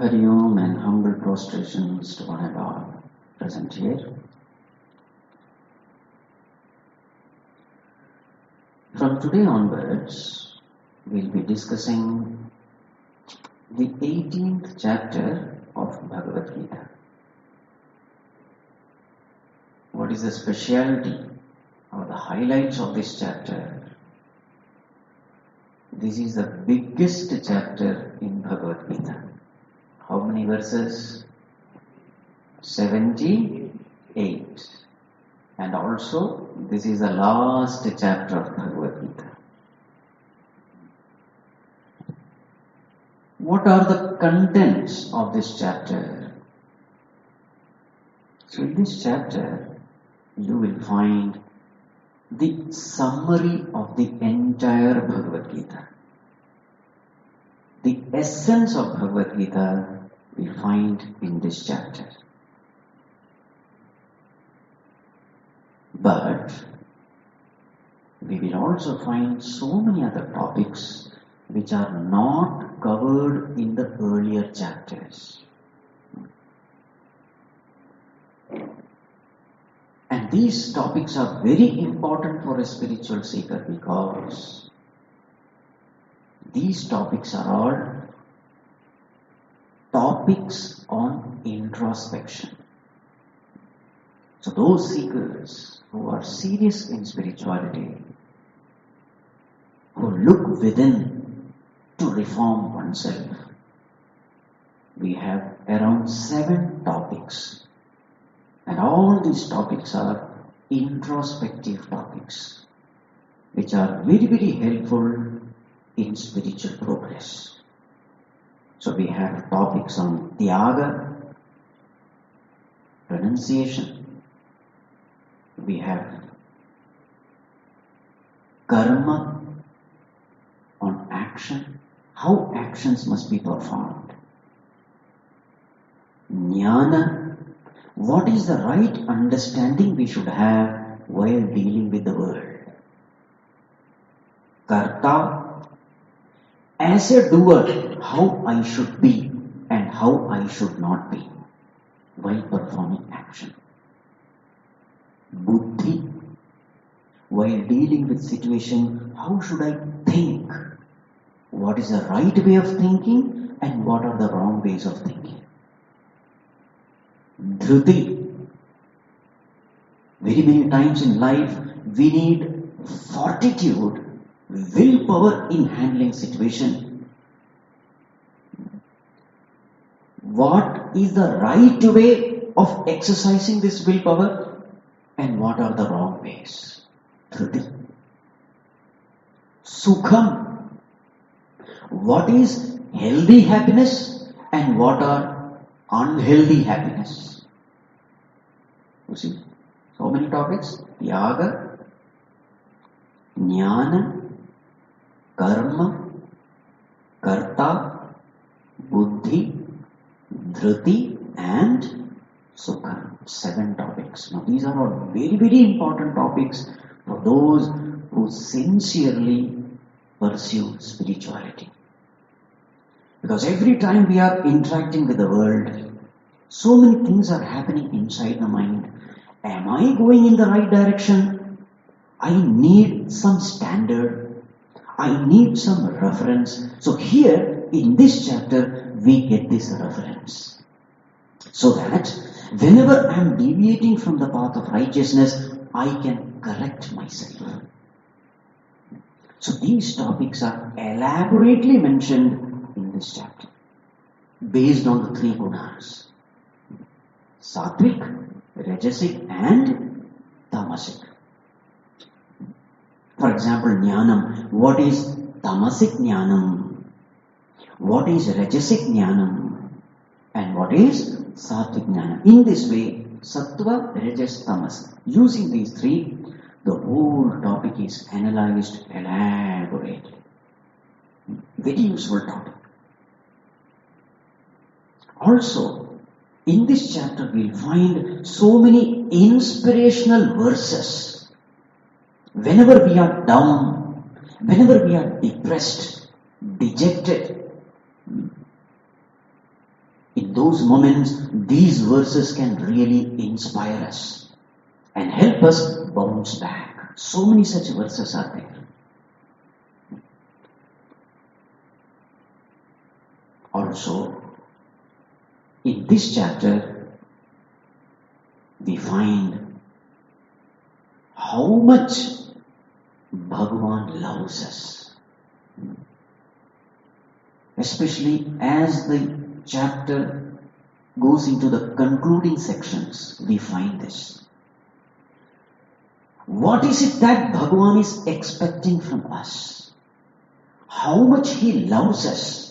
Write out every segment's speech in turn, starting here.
Hari Om and humble prostrations to one and all present here. From today onwards, we'll be discussing the 18th chapter of Bhagavad-Gītā. What is the speciality or the highlights of this chapter? This is the biggest chapter in Bhagavad-Gītā. How many verses? 78. And also, this is the last chapter of Bhagavad-Gītā. What are the contents of this chapter? So in this chapter, you will find the summary of the entire Bhagavad-Gītā. The essence of Bhagavad-Gītā we find in this chapter. But we will also find so many other topics which are not covered in the earlier chapters. And these topics are very important for a spiritual seeker because these topics are all topics on introspection. So those seekers who are serious in spirituality, who look within to reform oneself, we have around 7 topics. And all these topics are introspective topics, which are very, very helpful in spiritual progress. So we have topics on Tyāga, renunciation. We have karma, on action, how actions must be performed. Jñāna, what is the right understanding we should have while dealing with the world. Kartā, as a doer, how I should be and how I should not be while performing action. Buddhi, while dealing with situation, how should I think? What is the right way of thinking and what are the wrong ways of thinking? Dhṛiti, very many times in life we need fortitude, willpower in handling situation. What is the right way of exercising this willpower and what are the wrong ways? Dhṛiti. Sukham, what is healthy happiness and what are unhealthy happiness? You see, so many topics. Tyāga, Jñāna, karma, kartā, buddhi, dhṛiti and sukham. 7 topics. Now these are all very, very important topics for those who sincerely pursue spirituality. Because every time we are interacting with the world, so many things are happening inside the mind. Am I going in the right direction? I need some standard. I need some reference. So here in this chapter we get this reference. So that whenever I am deviating from the path of righteousness, I can correct myself. So these topics are elaborately mentioned in this chapter based on the 3 gunas. Sattvic, Rajasic and Tamasic. For example, Jnanam. What is Tamasic Jnanam? What is Rajasic Jnanam? And what is Sattvic Jnanam? In this way, Sattva, Rajas, Tamas. Using these 3, the whole topic is analyzed elaborately. Very useful topic. Also, in this chapter we'll find so many inspirational verses. Whenever we are down, whenever we are depressed, dejected, in those moments these verses can really inspire us and help us bounce back. So many such verses are there. Also, in this chapter, we find how much Bhagavan loves us. Especially as the chapter goes into the concluding sections, we find this. What is it that Bhagavan is expecting from us? How much He loves us?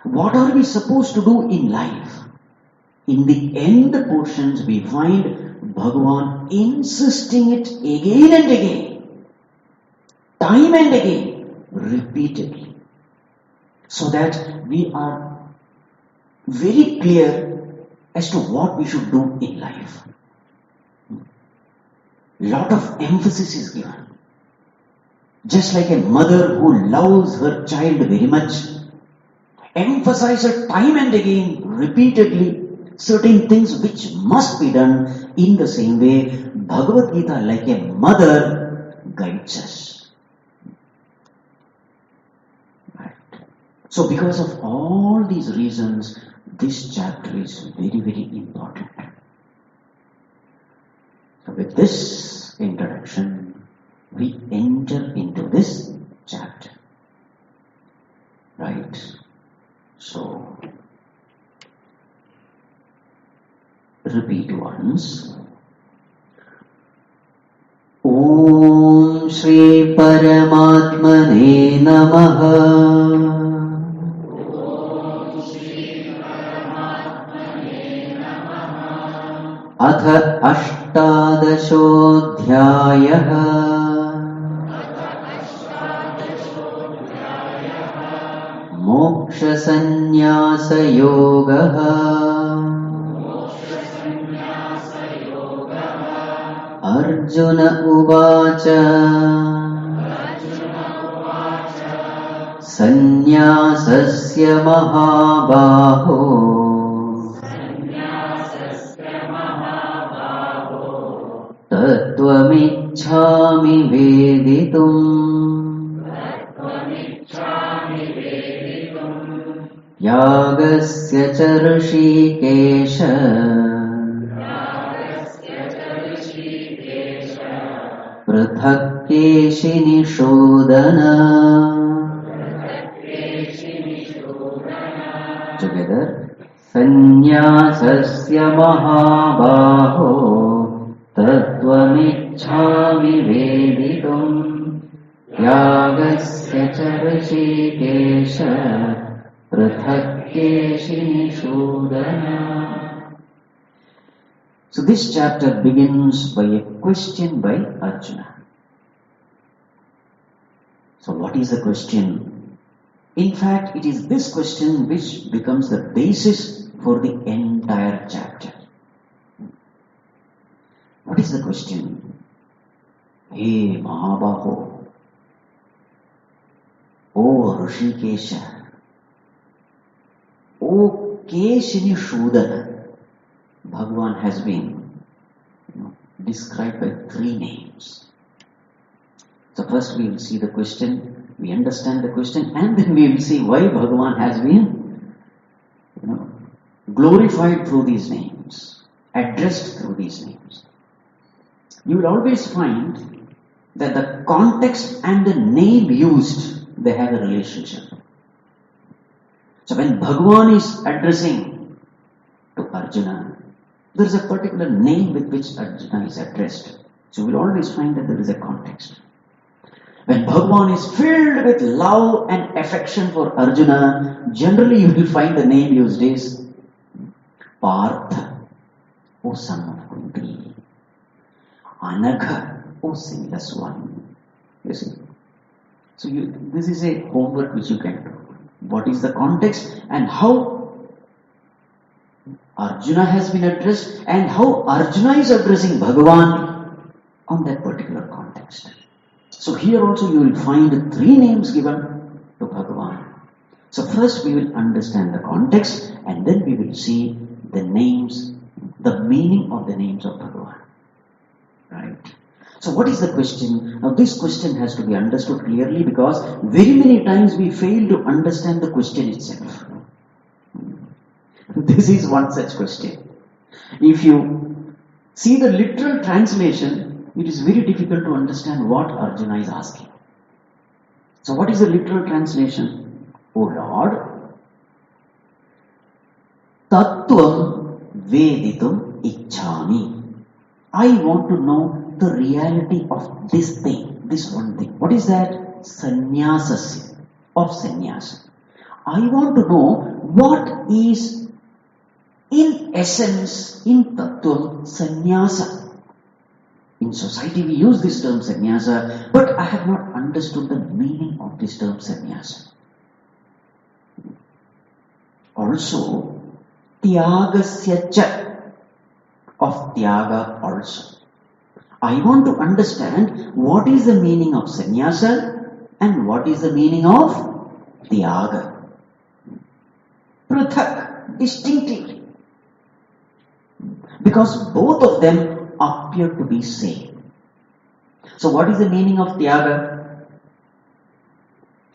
What are we supposed to do in life? In the end portions we find Bhagavan insisting it again and again, time and again, repeatedly, so that we are very clear as to what we should do in life. Lot of emphasis is given. Just like a mother who loves her child very much, emphasizes time and again, repeatedly, certain things which must be done. In the same way, Bhagavad-Gītā, like a mother, guides us. Right. So because of all these reasons, this chapter is very, very important. So with this introduction, we enter into this chapter. Right. So, repeat once. Om Shri Paramatmane Namaha. Atha Ashtadashodhyayah. Moksha sanyāsa yogaha. Arjuna uvacha sanyāsasya mahabāho tattvamicchāmi veditum Tyāgasya ca rishikesha Prathakkeshi nishodana. Together. Sanyāsasya mahabāho tattvamicchāmi veditum Tyāgasya ca rishikesha Prathakkeshi nishodana. So this chapter begins by a question by Arjuna. So what is the question? In fact, it is this question which becomes the basis for the entire chapter. What is the question? Hey Mahabāho, O Rishikesha, O Keshini Shudana. Bhagavan has been described by 3 names. So first we will see the question, we understand the question, and then we will see why Bhagavan has been glorified through these names, addressed through these names. You will always find that the context and the name used, they have a relationship. So when Bhagavan is addressing to Arjuna, there is a particular name with which Arjuna is addressed. So you will always find that there is a context. When Bhagavan is filled with love and affection for Arjuna, generally you will find the name used is Partha, O son of Kunti, Anagha, O sinless one. You see? So this is a homework which you can do. What is the context and how Arjuna has been addressed and how Arjuna is addressing Bhagavan on that particular context. So here also you will find 3 names given to Bhagavan. So first we will understand the context and then we will see the names, the meaning of the names of Bhagavan. Right? So what is the question? Now this question has to be understood clearly because very many times we fail to understand the question itself. This is one such question. If you see the literal translation, it is very difficult to understand what Arjuna is asking. So what is the literal translation? O Lord, Tattvam Veditum Ichchami. I want to know the reality of this thing, this one thing. What is that? Sanyāsa, of sannyasa. I want to know what is in essence, in tattvam, sanyāsa. In society we use this term sanyāsa, but I have not understood the meaning of this term sanyāsa. Also, Tyāgasya ca, of Tyāga also. I want to understand what is the meaning of sanyāsa and what is the meaning of Tyāga. Prathak, distinctly. Because both of them appear to be same. So what is the meaning of Tyāga?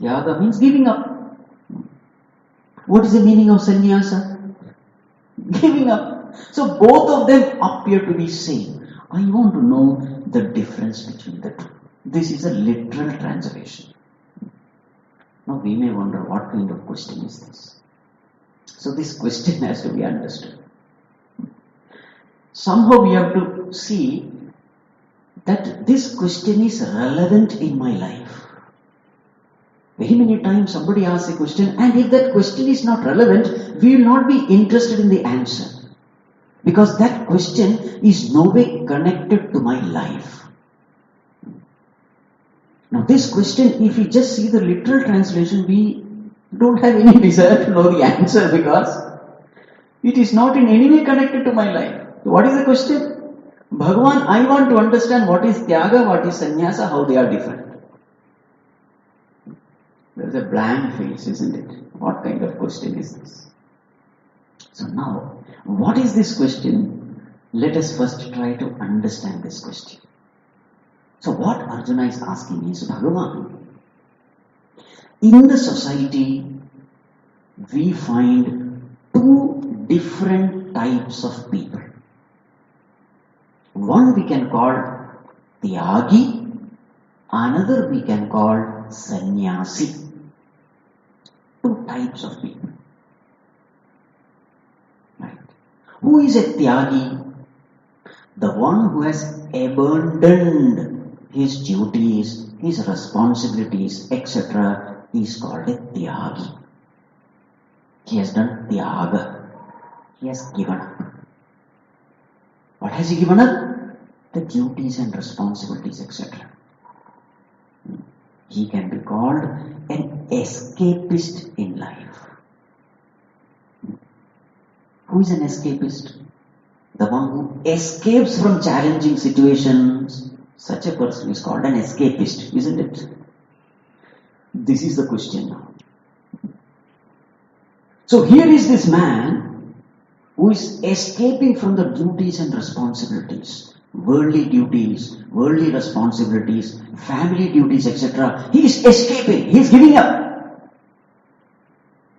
Tyāga means giving up. What is the meaning of sannyasa? Giving up. So both of them appear to be same. I want to know the difference between the two. This is a literal translation. Now we may wonder what kind of question is this. So this question has to be understood. Somehow we have to see that this question is relevant in my life. Very many times somebody asks a question, and if that question is not relevant, we will not be interested in the answer. Because that question is no way connected to my life. Now this question, if we just see the literal translation, we don't have any desire to know the answer because it is not in any way connected to my life. So what is the question? Bhagavan, I want to understand what is Tyāga, what is sanyāsa, how they are different. There is a blank face, isn't it? What kind of question is this? So now, what is this question? Let us first try to understand this question. So what Arjuna is asking is, Bhagavan, in the society, we find two different types of people. One we can call Tyāgi, another we can call Sannyasi. Two types of people. Right? Who is a Tyāgi? The one who has abandoned his duties, his responsibilities, etc. is called a Tyāgi. He has done Tyāga. He has given up. What has he given up? The duties and responsibilities, etc. He can be called an escapist in life. Who is an escapist? The one who escapes from challenging situations. Such a person is called an escapist, isn't it? This is the question now. So here is this man who is escaping from the duties and responsibilities, worldly duties, worldly responsibilities, family duties, etc. He is escaping, he is giving up.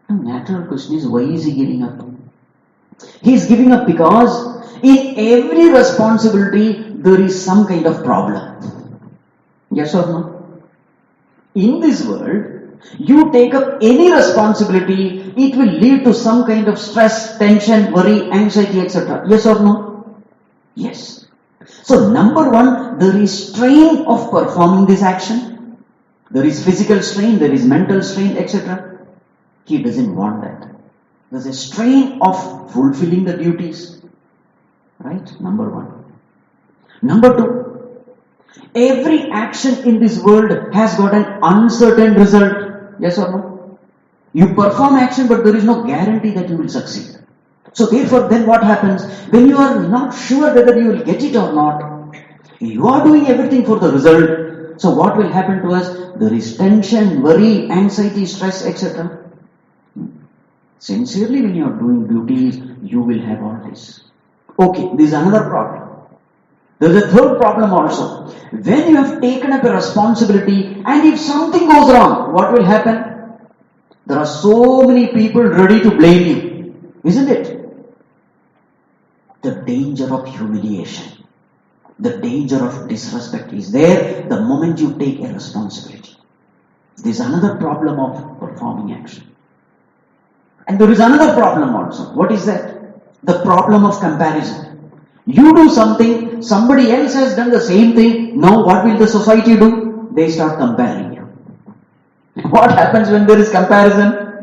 The natural question is, why is he giving up? He is giving up because in every responsibility there is some kind of problem. Yes or no? In this world, you take up any responsibility, it will lead to some kind of stress, tension, worry, anxiety, etc. Yes or no? Yes. So number one, there is strain of performing this action. There is physical strain, there is mental strain, etc. He doesn't want that. There's a strain of fulfilling the duties. Right? Number one. Number two, every action in this world has got an uncertain result. Yes or no? You perform action, but there is no guarantee that you will succeed. So therefore, then what happens? When you are not sure whether you will get it or not, you are doing everything for the result. So what will happen to us? There is tension, worry, anxiety, stress, etc. Sincerely, when you are doing duties, you will have all this. Okay, this is another problem. There is a third problem also. When you have taken up a responsibility and if something goes wrong, what will happen? There are so many people ready to blame you, isn't it? The danger of humiliation, the danger of disrespect is there the moment you take a responsibility. There is another problem of performing action. And there is another problem also. What is that? The problem of comparison. You do something, somebody else has done the same thing. Now what will the society do? They start comparing you. What happens when there is comparison?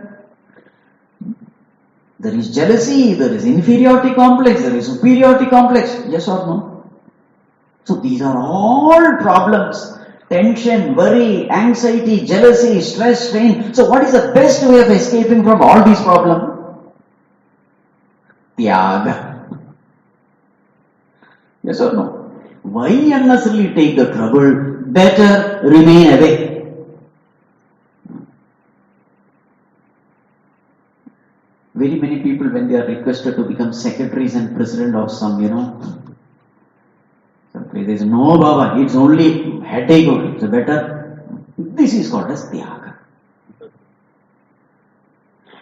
There is jealousy, there is inferiority complex, there is superiority complex. Yes or no? So these are all problems. Tension, worry, anxiety, jealousy, stress, strain. So what is the best way of escaping from all these problems? Tyāga. Yes or no? Why unnecessarily take the trouble? Better remain away. Very many people, when they are requested to become secretaries and president of some, there is no Baba, it's only headache only. It's better. This is called as Tyāga.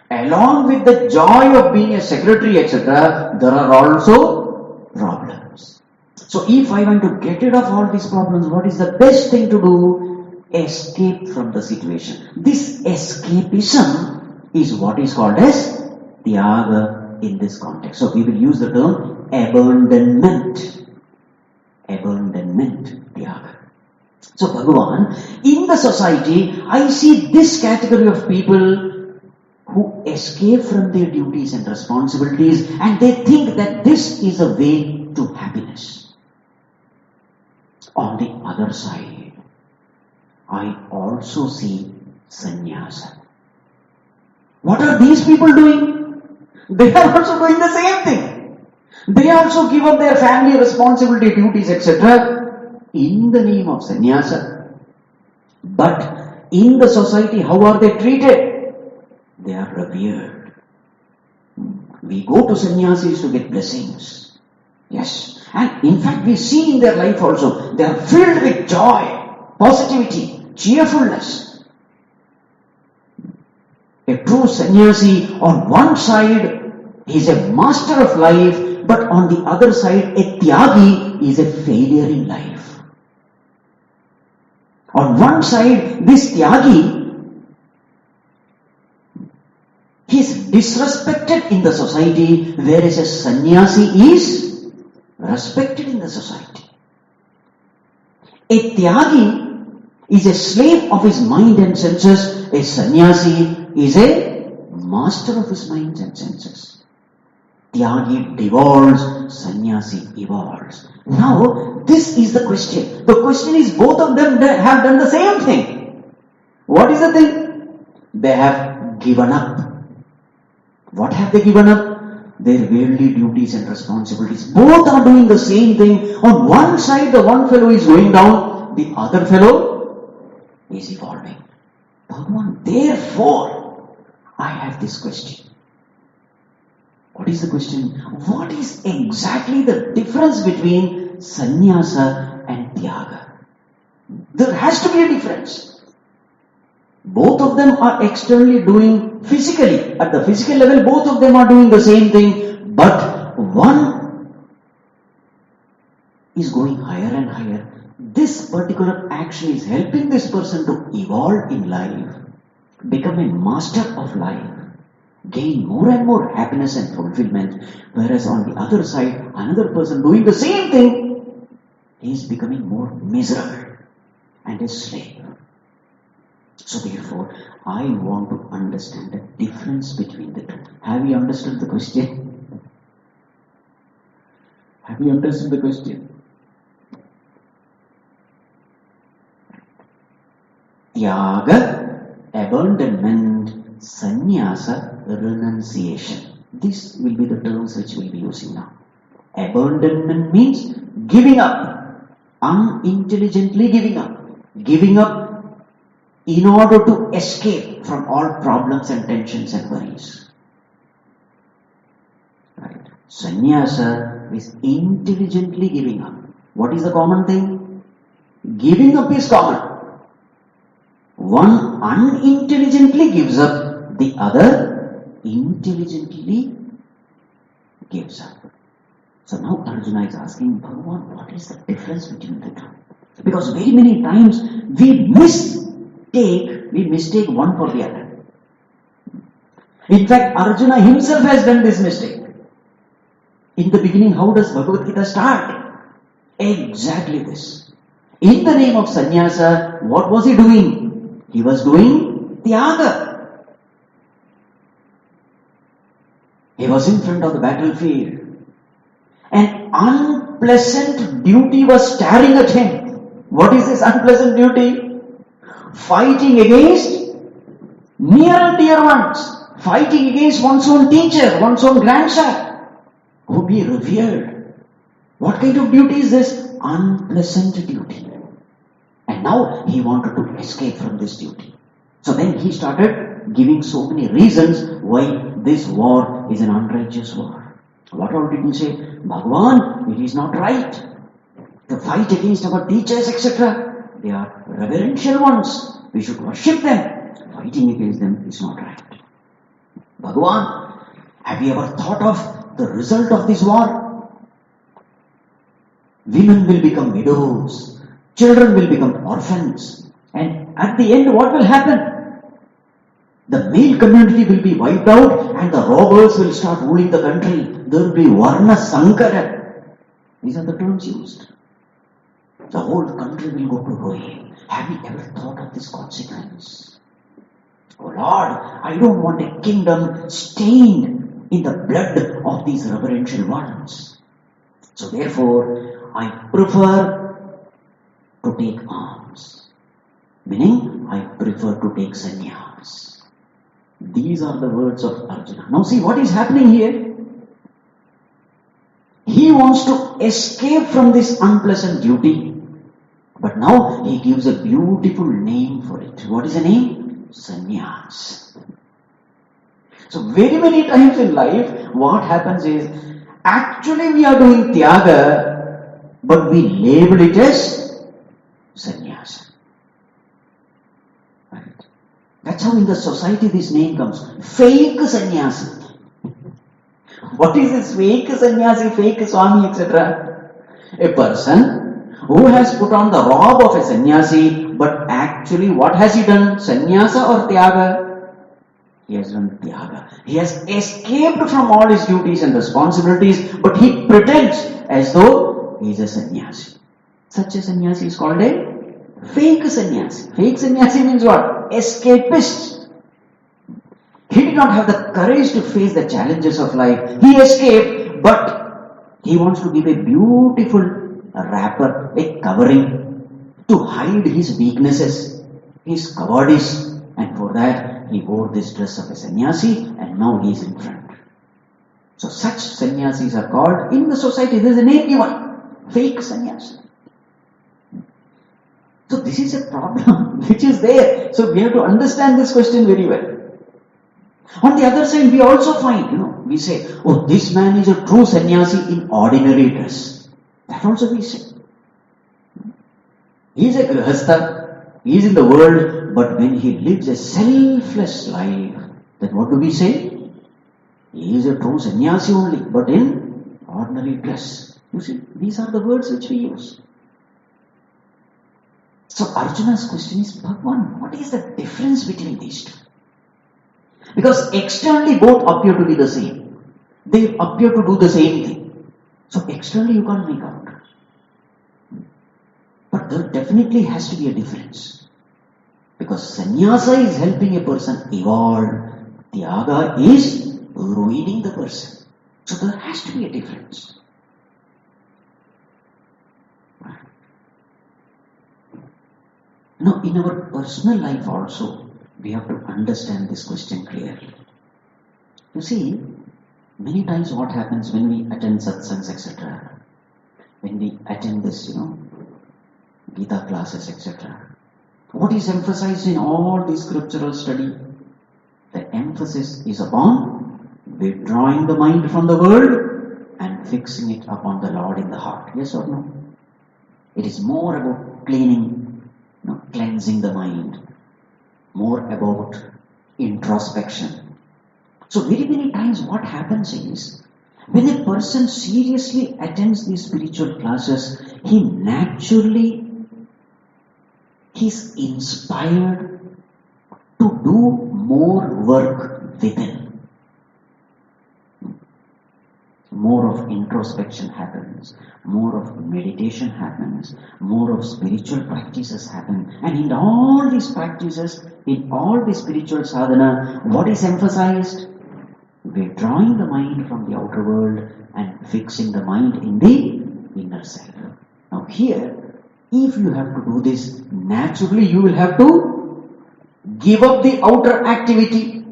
Along with the joy of being a secretary, etc., there are also problems. So if I want to get rid of all these problems, what is the best thing to do? Escape from the situation. This escapism is what is called as Tyāga in this context. So we will use the term abandonment. Abandonment, Tyāga. So Bhagavan, in the society, I see this category of people who escape from their duties and responsibilities and they think that this is a way to happiness. On the other side, I also see sanyāsa. What are these people doing? They are also doing the same thing. They also give up their family responsibility, duties, etc. in the name of sannyasa. But in the society, how are they treated? They are revered. We go to sannyasis to get blessings. Yes. And in fact, we see in their life also, they are filled with joy, positivity, cheerfulness. A true sannyasi, on one side, he is a master of life, but on the other side, a tyāgi is a failure in life. On one side, this tyāgi, he is disrespected in the society, whereas a sannyasi is respected in the society. A tyāgi is a slave of his mind and senses. A sannyasi is a master of his mind and senses. Tyāgi devours, sannyasi evolves. Now, this is the question. The question is, both of them have done the same thing. What is the thing? They have given up. What have they given up? Their worldly duties and responsibilities. Both are doing the same thing. On one side, the one fellow is going down, the other fellow is evolving. Bhagavan, therefore, I have this question. What is the question? What is exactly the difference between sanyasa and tyāga? There has to be a difference. Both of them are externally doing physically. At the physical level, both of them are doing the same thing. But one is going higher and higher. This particular action is helping this person to evolve in life, become a master of life, gain more and more happiness and fulfillment. Whereas on the other side, another person doing the same thing, he is becoming more miserable and a slave. So therefore, I want to understand the difference between the two. Have you understood the question? Have you understood the question? Tyāga, abandonment, sannyasa, renunciation. This will be the terms which we will be using now. Abandonment means giving up, unintelligently giving up. Giving up in order to escape from all problems and tensions and worries. Right. Sannyasa is intelligently giving up. What is the common thing? Giving up is common. One unintelligently gives up, the other intelligently gives up. So now Arjuna is asking, Bhagavan, what is the difference between the two? Because very many times we mistake one for the other. In fact, Arjuna himself has done this mistake. In the beginning, how does Bhagavad-Gītā start? Exactly this. In the name of sannyasa, what was he doing? He was doing tyāga. He was in front of the battlefield. An unpleasant duty was staring at him. What is this unpleasant duty? Fighting against near and dear ones. Fighting against one's own teacher, one's own grandson, who be revered. What kind of duty is this? Unpleasant duty. And now he wanted to escape from this duty. So then he started giving so many reasons why this war is an unrighteous war. What all did he say? Bhagavan, it is not right to fight against our teachers, etc. They are reverential ones. We should worship them. Fighting against them is not right. Bhagavan, have you ever thought of the result of this war? Women will become widows. Children will become orphans. And at the end, what will happen? The male community will be wiped out and the robbers will start ruling the country. There will be Varna Sankara. These are the terms used. The whole country will go to ruin. Have you ever thought of this consequence? Oh Lord, I don't want a kingdom stained in the blood of these reverential ones. So therefore, I prefer to take arms. Meaning, I prefer to take sannyas. These are the words of Arjuna. Now see what is happening here. he wants to escape from this unpleasant duty. But now he gives a beautiful name for it. What is the name? Sannyas. So very many times in life, what happens is, actually we are doing Tyāga, but we label it as sanyāsa. Right? That's how in the society this name comes. Fake sannyasi. What is this fake sannyasi, fake Swami, etc.? A person who has put on the robe of a sannyasi, but actually what has he done? Sanyasa or Tyāga? He has done Tyāga. He has escaped from all his duties and responsibilities, but he pretends as though he is a sannyasi. Such a sannyasi is called a fake sannyasi. Fake sannyasi means what? Escapist. He did not have the courage to face the challenges of life. He escaped, but he wants to give a beautiful wrapper, a covering to hide his weaknesses, his cowardice, and for that he wore this dress of a sannyasi and now he is in front. So such sannyasis are called in the society. There is a name given, fake sannyasi. So this is a problem which is there. So we have to understand this question very well. On the other side, we also find, we say, oh, this man is a true sannyasi in ordinary dress. That also we say. He is a grihastha, he is in the world, but when he lives a selfless life, then what do we say? He is a true sannyasi only, but in ordinary dress. You see, these are the words which we use. So Arjuna's question is, Bhagwan, what is the difference between these two? Because externally both appear to be the same. They appear to do the same thing. So externally you can't make out. But there definitely has to be a difference. Because sannyasa is helping a person evolve. Tyāga is ruining the person. So there has to be a difference. Now in our personal life also, we have to understand this question clearly. You see, many times what happens when we attend satsangs, etc., when we attend this, Gita classes, etc., what is emphasized in all this scriptural study? The emphasis is upon withdrawing the mind from the world and fixing it upon the Lord in the heart. Yes or no? It is more about cleaning, cleansing the mind. More about introspection. So very many times what happens is, when a person seriously attends these spiritual classes, he naturally is inspired to do more work within. More of introspection happens, more of meditation happens, more of spiritual practices happen. And in all these practices, in all the spiritual sadhana, what is emphasized? Withdrawing the mind from the outer world and fixing the mind in the inner self. Now here, if you have to do this, naturally you will have to give up the outer activity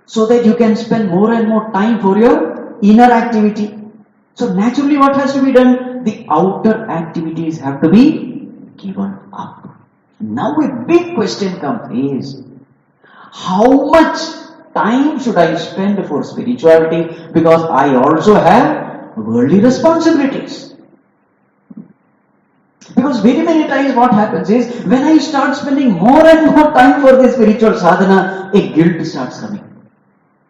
so that you can spend more and more time for your inner activity. So naturally what has to be done? The outer activities have to be given up. Now a big question comes is, how much time should I spend for spirituality? Because I also have worldly responsibilities. Because very many times what happens is, when I start spending more and more time for the spiritual sadhana, a guilt starts coming.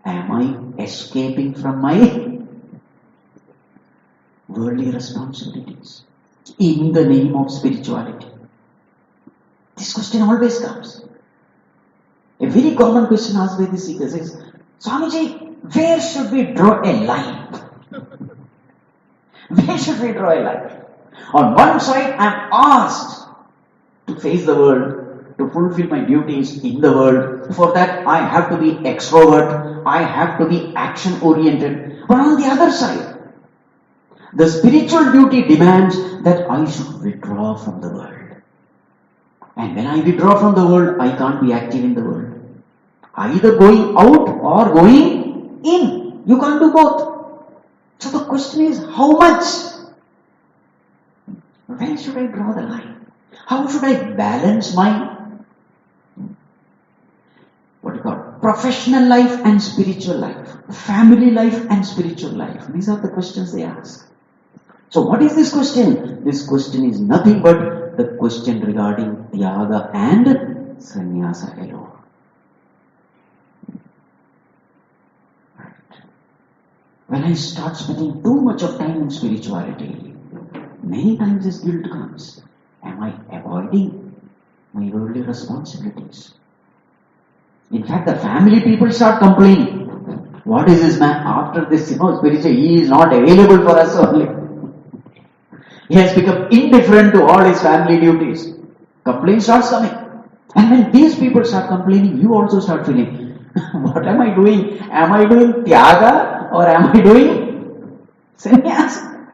Am I escaping from my worldly responsibilities in the name of spirituality? This question always comes. A very common question asked by the seekers is, Swamiji, where should we draw a line? Where should we draw a line? On one side, I am asked to face the world, to fulfill my duties in the world. For that, I have to be extrovert. I have to be action-oriented. But on the other side, the spiritual duty demands that I should withdraw from the world. And when I withdraw from the world, I can't be active in the world. Either going out or going in. You can't do both. So the question is, how much? Where should I draw the line? How should I balance my professional life and spiritual life, family life and spiritual life? These are the questions they ask. So what is this question? This question is nothing but the question regarding Tyāga and sanyāsa alone. Right. When I start spending too much of time in spirituality, many times this guilt comes. Am I avoiding my worldly responsibilities? In fact, the family people start complaining. What is this man? After this, spiritual, he is not available for us only. He has become indifferent to all his family duties. Complaint starts coming. And when these people start complaining, you also start feeling, what am I doing? Am I doing Tyāga or am I doing sanyāsa?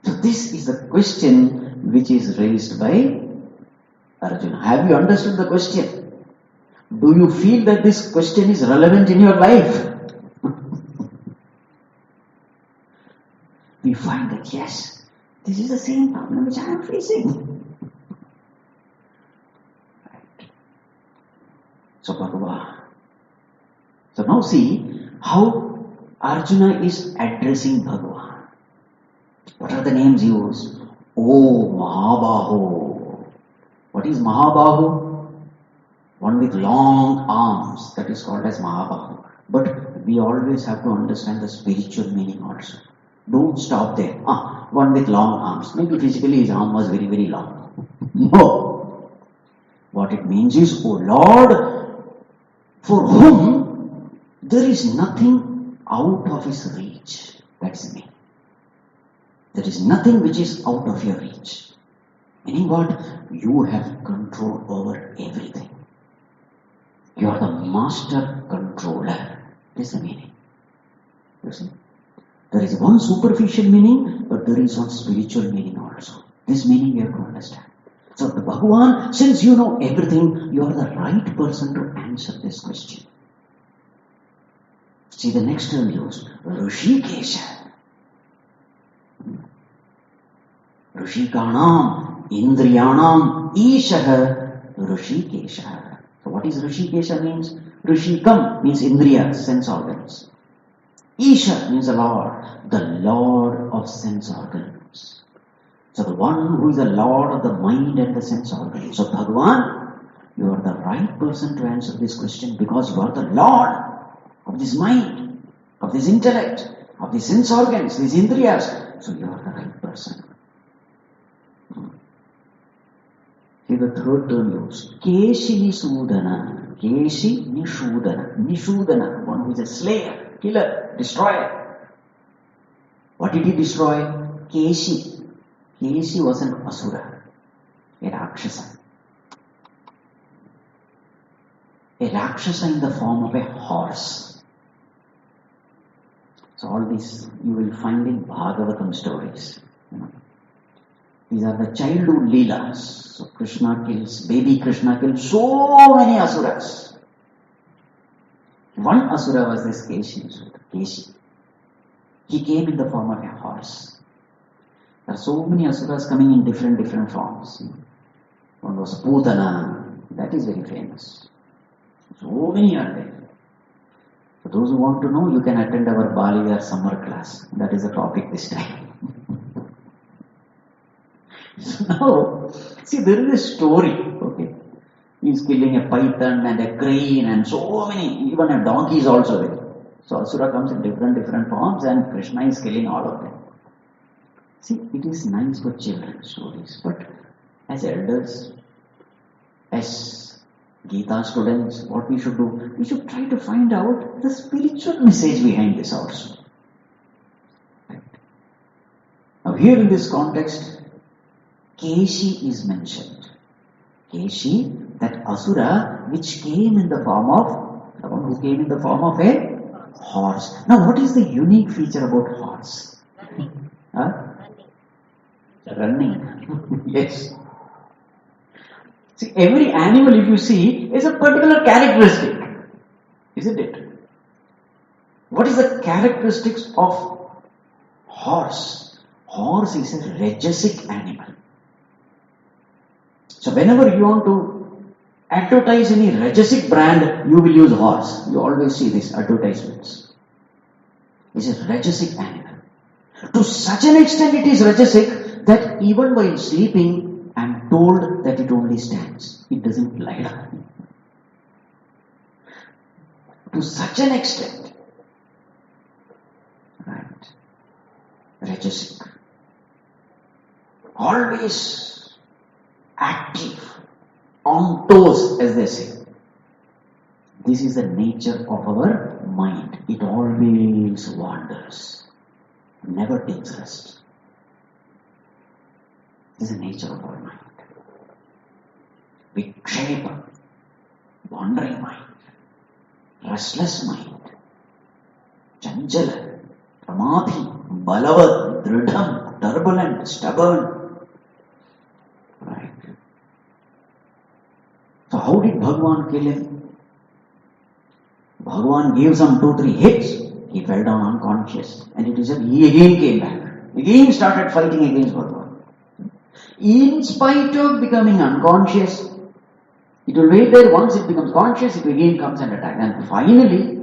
So this is the question which is raised by Arjuna. Have you understood the question? Do you feel that this question is relevant in your life? We find that yes, this is the same problem which I am facing. Right. So Bhagavan. So now see how Arjuna is addressing Bhagavan. What are the names used? Oh Mahabaho. What is Mahabahu? One with long arms. That is called as Mahabahu. But we always have to understand the spiritual meaning also. Don't stop there. One with long arms. Maybe physically his arm was very, very long. No. What it means is, oh Lord, for whom there is nothing out of his reach. That's me. There is nothing which is out of your reach. Meaning what? You have control over everything. You are the master controller. This is the meaning. You see? There is one superficial meaning, but there is one spiritual meaning also. This meaning you have to understand. So the Bhagavan, since you know everything, you are the right person to answer this question. See the next term used, Rishikesha. Rishikanam, Indriyanam, Ishaha, Rishikesha. So what is Rishikesha means? Rishikam means Indriya, sense organs. Isha means the Lord of sense organs. So the one who is the Lord of the mind and the sense organs. So Bhagavan, you are the right person to answer this question because you are the Lord of this mind, of this intellect, of these sense organs, these indriyas. So you are the right person. See the third term used. Keshi Nisudana. Keshi Nishudana. Nishudana, one who is a slayer. Killer, destroyer. What did he destroy? Keshi. Keshi was an asura, a rakshasa. A rakshasa in the form of a horse. So all these you will find in Bhagavatam stories. These are the childhood leelas. So baby Krishna kills so many asuras. One asura was this Keshi. He came in the form of a horse. There are so many asuras coming in different forms. One was Putana. That is very famous. So many are there. For those who want to know, you can attend our Baliyar summer class. That is the topic this time. So now, see, there is a story. Okay. He is killing a python and a crane and so many, even a donkey is also there. So Asura comes in different forms and Krishna is killing all of them. See, it is nice for children stories, but as elders, as Gita students, what we should do? We should try to find out the spiritual message behind this also. Right. Now here in this context, Keshi is mentioned. Keshi, that Asura which came in the form of, the one who came in the form of a horse. Now what is the unique feature about horse? Running. Yes. See, every animal if you see is a particular characteristic. Isn't it? What is the characteristics of horse? Horse is a rajasic animal. So whenever you want to advertise any rajasic brand, you will use horse. You always see these advertisements. It's a rajasic animal. To such an extent it is rajasic that even while sleeping, I am told that it only stands. It doesn't lie down. To such an extent. Right. Rajasic. Always active. On toes, as they say. This is the nature of our mind. It always wanders. Never takes rest. This is the nature of our mind. Vikshepa, wandering mind, restless mind, chanjala, pramadhi, balavad, dridham, turbulent, stubborn. Right. So how did Bhagavan kill him? Bhagavan gave some 2-3 hits. He fell down unconscious. And it is said he again came back. Again started fighting against Bhagavan. In spite of becoming unconscious, it will wait there. Once it becomes conscious, it again comes and attacks. And finally,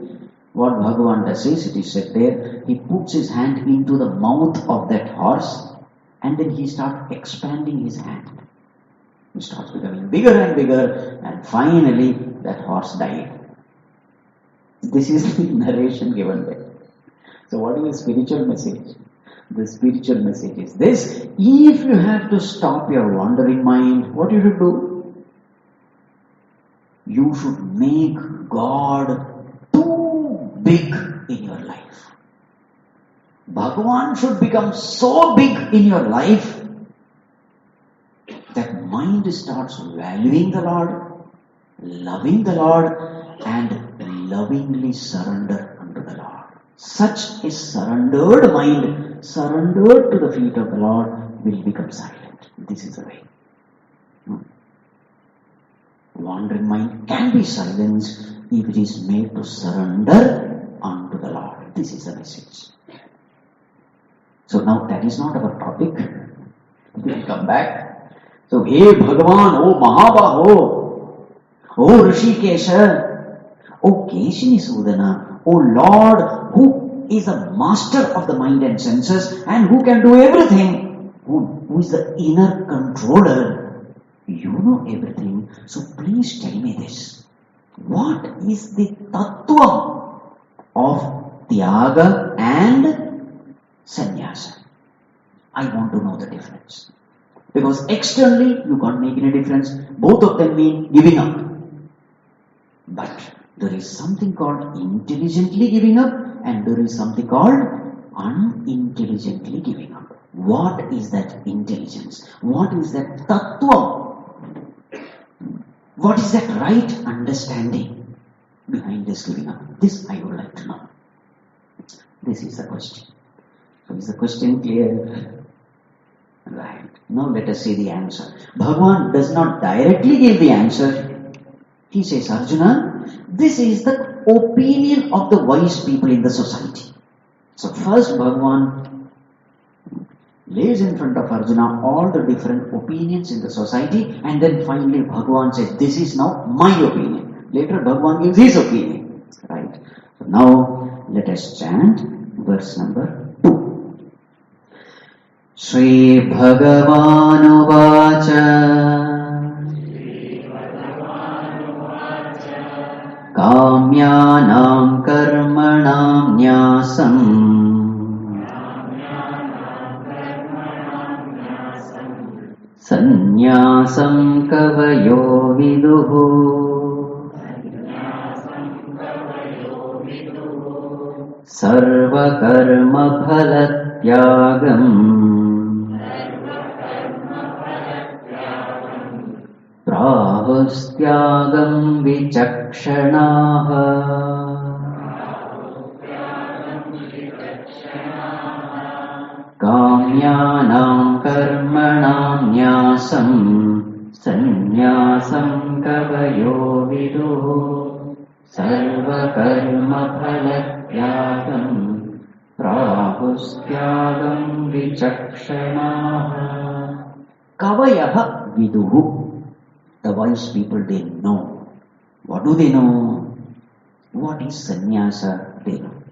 what Bhagavan does is, it is said there, he puts his hand into the mouth of that horse and then he starts expanding his hand. He starts becoming bigger and bigger and finally that horse died. This is the narration given there. So what is the spiritual message? The spiritual message is this: if you have to stop your wandering mind, what you should do? You should make God too big in your life. Bhagavan should become so big in your life that mind starts valuing the Lord, loving the Lord, and lovingly surrender unto the Lord. Such a surrendered mind, surrendered to the feet of the Lord, will become silent. This is the way. Wandering mind can be silenced if it is made to surrender unto the Lord. This is the message. So now that is not our topic. We will come back. So, hey Bhagavan, oh Mahabaho, oh Rishikesha, O Keshini Sudana, O Lord, who is the master of the mind and senses and who can do everything, who is the inner controller, you know everything, so please tell me this. What is the tattva of Tyāga and sanyāsa? I want to know the difference. Because externally you can't make any difference. Both of them mean giving up. But there is something called intelligently giving up and there is something called unintelligently giving up. What is that intelligence? What is that tattva? What is that right understanding behind this giving up? This I would like to know. This is the question. So is the question clear? Right. Now let us see the answer. Bhagavan does not directly give the answer. He says, Arjuna, this is the opinion of the wise people in the society. So first Bhagavan lays in front of Arjuna all the different opinions in the society and then finally Bhagavan says, this is now my opinion. Later Bhagavan gives his opinion. Right. So now let us chant verse number 2. Shri Bhagavanuvacha Kamyanam karmanam nyasam sanyāsam kavayo viduhu sarva karma phalatyāgam Prahustyāgam vichakshanaha Kamyanam karmanam nyasam sanyāsam kavayo viduhu sarva karma tyāgam prahustyāgam vichakshanaha. Kavayaha viduhu. The wise people, they know. What do they know? What is sannyasa? They know.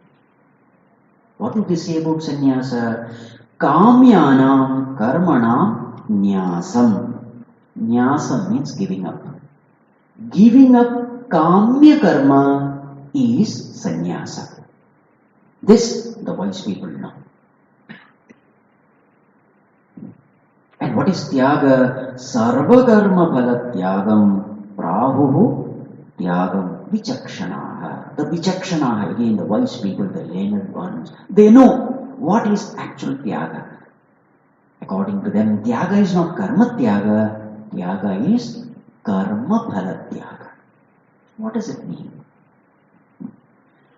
What do they say about sannyasa? Kamyanam karmanam nyasam. Nyasam means giving up. Giving up kamya karma is sanyāsa. This the wise people know. And what is Tyāga? Sarva karma phala tyāgam prahuhu tyāgam vichakshanaha. The vichakshanaha, again the wise people, the learned ones, they know what is actual Tyāga. According to them, Tyāga is not karma Tyāga. Tyāga is karma phala Tyāga. What does it mean?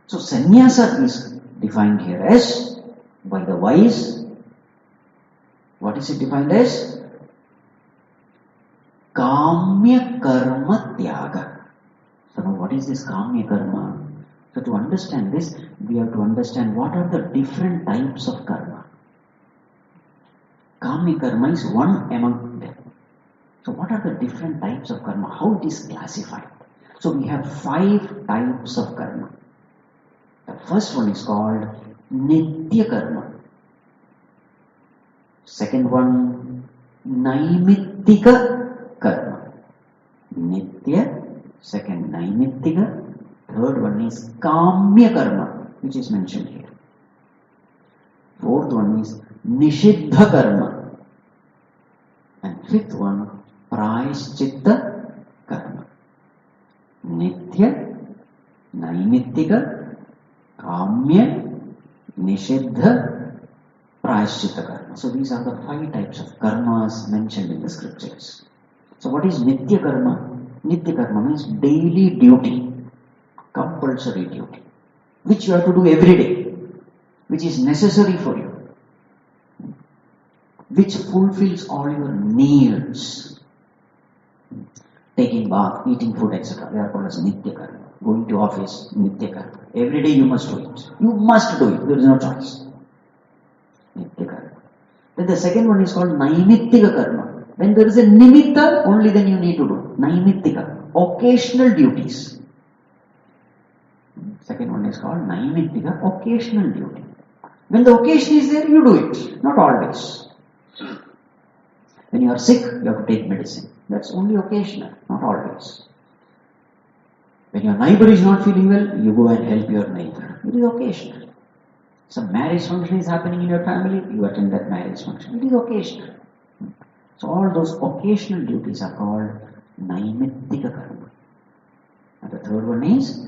So sannyasa is defined here as, by the wise, what is it defined as? Kamya karma Tyāga. So now what is this kamya karma? So to understand this, we have to understand what are the different types of karma. Kamya karma is one among them. So what are the different types of karma? How it is classified? So we have 5 types of karma. The first one is called nitya karma. Second one, naimittika karma. Nitya, second naimittika. Third one is kamya karma, which is mentioned here. Fourth one is nishiddha karma. And fifth one, prayaschitta karma. Nitya, naimittika, kamya, nishiddha, prayaschitta karma. So these are the 5 types of karmas mentioned in the scriptures. So what is nitya karma? Nitya karma means daily duty, compulsory duty, which you have to do every day, which is necessary for you, which fulfills all your needs. Taking bath, eating food, etc. They are called as nitya karma. Going to office, nitya karma. Every day you must do it. You must do it. There is no choice. Nitya karma. Then the second one is called naimittika karma. When there is a nimitta, only then you need to do. Naimittika. Occasional duties. Second one is called naimittika, occasional duty. When the occasion is there, you do it. Not always. When you are sick, you have to take medicine. That's only occasional, not always. When your neighbor is not feeling well, you go and help your neighbor. It is occasional. Some marriage function is happening in your family, you attend that marriage function. It is occasional. So all those occasional duties are called naimittika karma. And the third one is,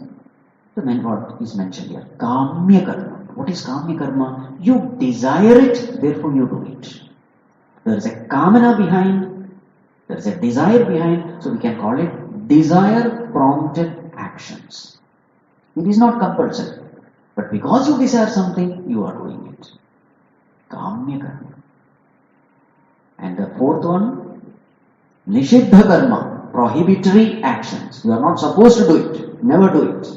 the main word is mentioned here, kamya karma. What is kamya karma? You desire it, therefore you do it. There is a kamana behind, there is a desire behind, so we can call it desire prompted actions. It is not compulsory, but because you desire something, you are doing it. Kamya karma. And the fourth one, nishiddha karma, prohibitory actions. You are not supposed to do it, never do it.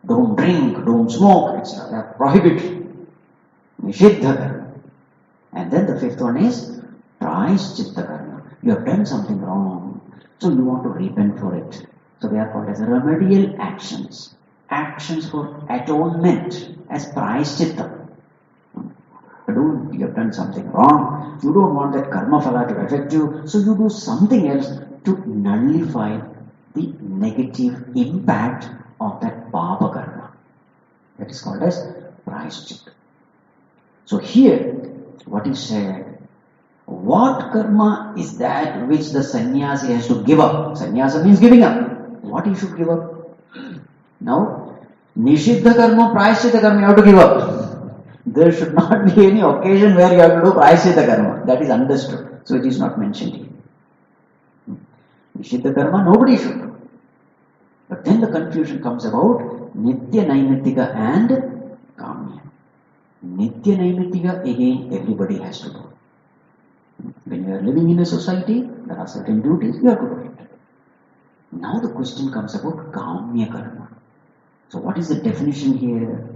Don't drink, don't smoke, etc. They are prohibitory. Nishiddha karma. And then the fifth one is prayaschitta karma. You have done something wrong, so you want to repent for it. So they are called as remedial actions. Actions for atonement as prayaschitta. You have done something wrong. You don't want that karma phala to affect you, so you do something else to nullify the negative impact of that papa karma. That is called as prayaschitta. So here, what is said, what karma is that which the sannyasi has to give up? Sannyasa means giving up. What he should give up? Now, nishiddha karma, prayaschitta karma, you have to give up. There should not be any occasion where you have to do prayaschitta karma. That is understood. So it is not mentioned here. Nishiddha karma, nobody should do. But then the confusion comes about nitya, naimittika and kamya. Nitya, naimittika, again everybody has to do. When you are living in a society, there are certain duties, you have to do it. Now the question comes about kamya karma. So what is the definition here?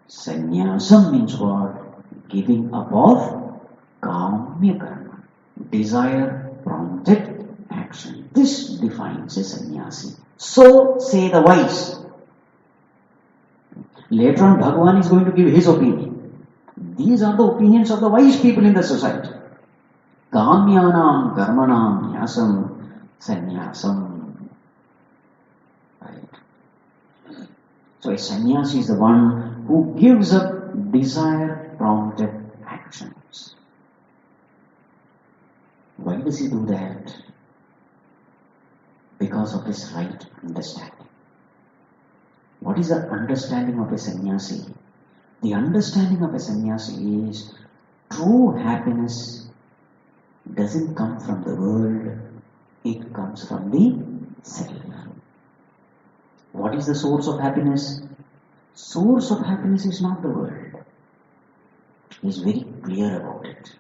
Sannyasam means what? Giving up of kamya karma, desire prompted action. This defines a sannyasi. So say the wise. Later on Bhagavan is going to give his opinion. These are the opinions of the wise people in the society. Kamyanam karmanam nyasam sannyasam. Right. So a sannyasi is the one who gives up desire prompted actions. Why does he do that? Because of his right understanding. What is the understanding of a sannyasi? The understanding of a sannyasi is true happiness doesn't come from the world, it comes from the self. What is the source of happiness? Source of happiness is not the world. He is very clear about it.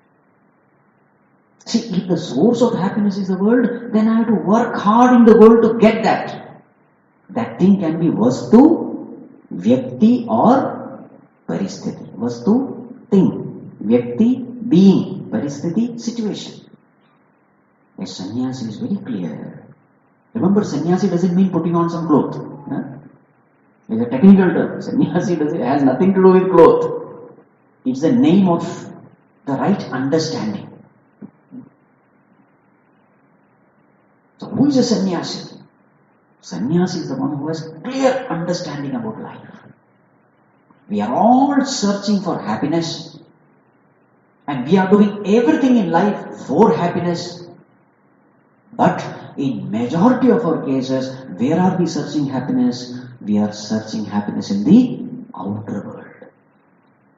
See, if the source of happiness is the world, then I have to work hard in the world to get that. That thing can be vastu, vyakti or paristhiti. Vastu, thing. Vyakti, being. Paristhiti, situation. A sannyasi is very clear. Remember, sannyasi doesn't mean putting on some clothes. It's a technical term. Sannyasi has nothing to do with clothes. It's the name of the right understanding. So who is a sannyasi? Sannyasi is the one who has clear understanding about life. We are all searching for happiness and we are doing everything in life for happiness. But in majority of our cases, where are we searching happiness? We are searching happiness in the outer world.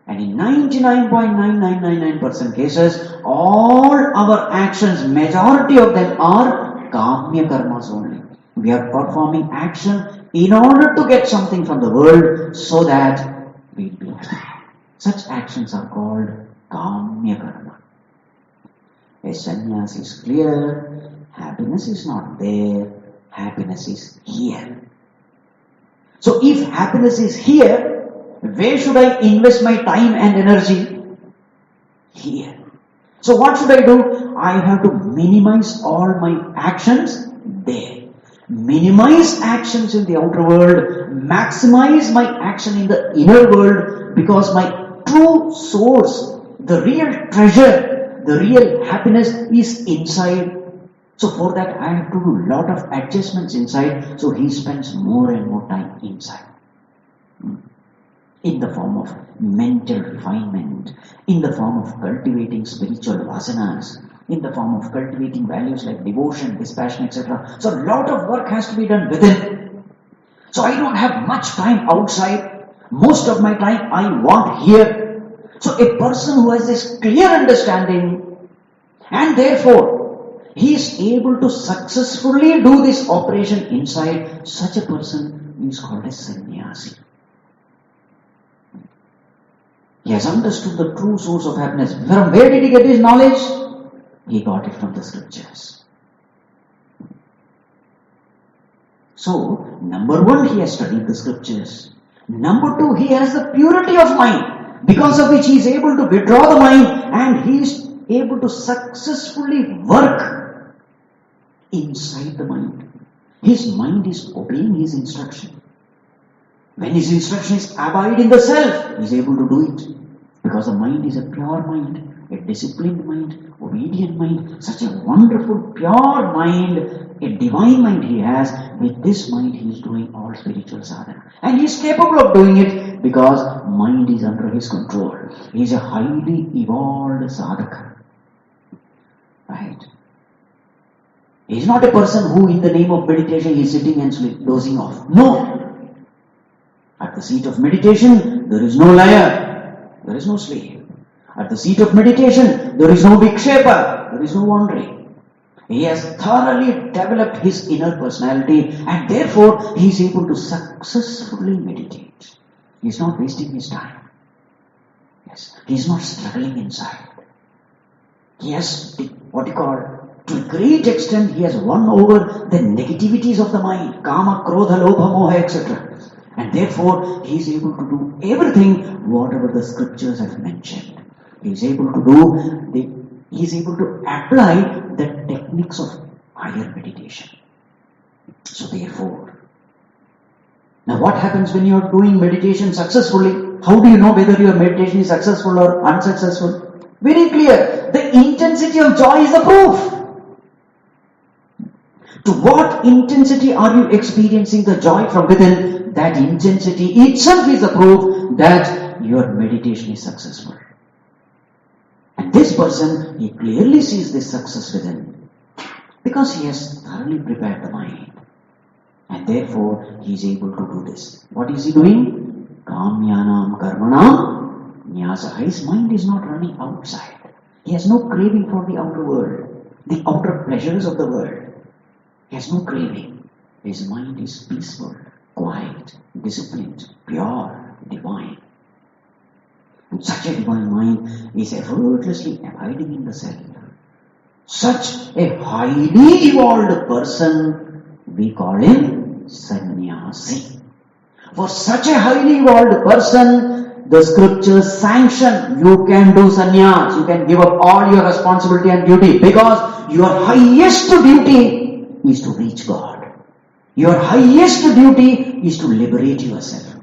And in 99.9999% cases, all our actions, majority of them are kamya karmas only. We are performing action in order to get something from the world so that we will be happy. Such actions are called kamya karma. A sannyasi is clear, happiness is not there, happiness is here. So if happiness is here, where should I invest my time and energy? Here. So what should I do? I have to minimize all my actions there. Minimize actions in the outer world, maximize my action in the inner world, because my true source, the real treasure, the real happiness is inside. So for that I have to do a lot of adjustments inside, so he spends more and more time inside. In the form of mental refinement, in the form of cultivating spiritual vasanas, in the form of cultivating values like devotion, dispassion, etc. So a lot of work has to be done within. So I don't have much time outside. Most of my time I want here. So a person who has this clear understanding and therefore he is able to successfully do this operation inside, such a person is called a sannyasi. He has understood the true source of happiness. From where did he get his knowledge? He got it from the scriptures. So, number one, he has studied the scriptures. Number two, he has the purity of mind, because of which he is able to withdraw the mind and he is able to successfully work inside the mind. His mind is obeying his instruction. When his instruction is abide in the self, he is able to do it. Because the mind is a pure mind, a disciplined mind, obedient mind, such a wonderful, pure mind, a divine mind he has. With this mind he is doing all spiritual sadhana. And he is capable of doing it because mind is under his control. He is a highly evolved sadhaka. Right? He is not a person who in the name of meditation is sitting and dozing off. No! At the seat of meditation, there is no liar. There is no slave. At the seat of meditation, there is no vikshepa. There is no wandering. He has thoroughly developed his inner personality and therefore he is able to successfully meditate. He is not wasting his time. Yes, he is not struggling inside. He has, what you call, to a great extent, he has won over the negativities of the mind, kama, krodha, lobha, moha, etc. And therefore, he is able to do everything, whatever the scriptures have mentioned. He is able to apply the techniques of higher meditation. So therefore, now what happens when you are doing meditation successfully? How do you know whether your meditation is successful or unsuccessful? Very clear. The intensity of joy is the proof. To what intensity are you experiencing the joy from within? That intensity itself is the proof that your meditation is successful. And this person, he clearly sees this success within because he has thoroughly prepared the mind. And therefore, he is able to do this. What is he doing? Kamyanam karmanam nyasa. His mind is not running outside. He has no craving for the outer world, the outer pleasures of the world. He has no craving. His mind is peaceful, quiet, disciplined, pure, divine. And such a divine mind is effortlessly abiding in the self. Such a highly evolved person, we call him sannyasi. For such a highly evolved person, the scriptures sanction you can do sannyas, you can give up all your responsibility and duty, because your highest duty is to reach God. Your highest duty is to liberate yourself.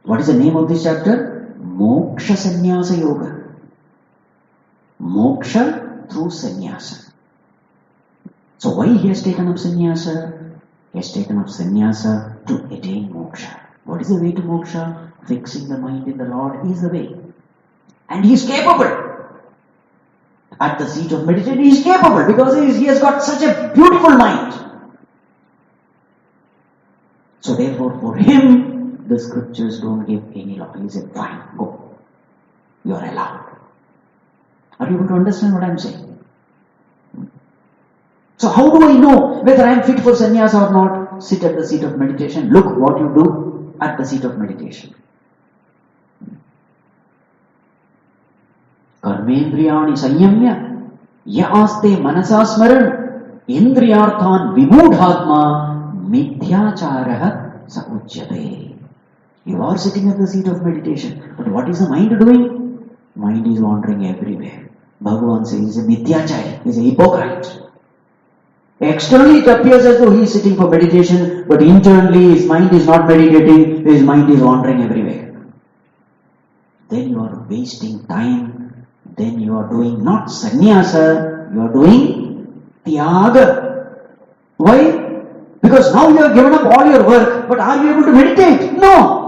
What is the name of this chapter? Moksha Sannyasa Yoga. Moksha through sannyasa. So why he has taken up sannyasa? He has taken up sannyasa to attain moksha. What is the way to moksha? Fixing the mind in the Lord is the way. And he is capable. At the seat of meditation, he is capable because he has got such a beautiful mind. So therefore, for him, the scriptures don't give any law. He said, fine, go. You are allowed. Are you able to understand what I am saying? So how do I know whether I am fit for sannyasa or not? Sit at the seat of meditation. Look what you do at the seat of meditation. Karmendriyani sanyamya yaaste manasasmaran indriyarthan vimudhatma midhyacharaha sauchyate. You are sitting at the seat of meditation, but what is the mind doing? Mind is wandering everywhere. Bhagavan says he is a midhyachari, he is a hypocrite. Externally it appears as though he is sitting for meditation, but internally his mind is not meditating, his mind is wandering everywhere. Then you are wasting time. Then you are doing not sannyasa, you are doing Tyāga. Why? Because now you have given up all your work, but are you able to meditate? No.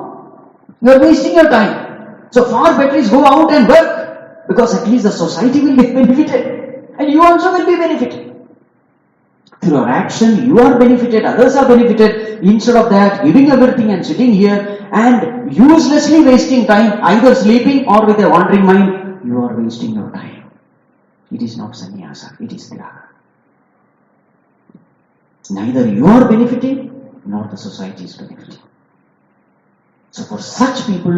You are wasting your time. So far better is go out and work, because at least the society will get benefited and you also will be benefited. Through your action, you are benefited, others are benefited. Instead of that, giving everything and sitting here and uselessly wasting time, either sleeping or with a wandering mind, you are wasting your time. It is not sannyasa, it is Tyāga. Neither you are benefiting, nor the society is benefiting. So for such people,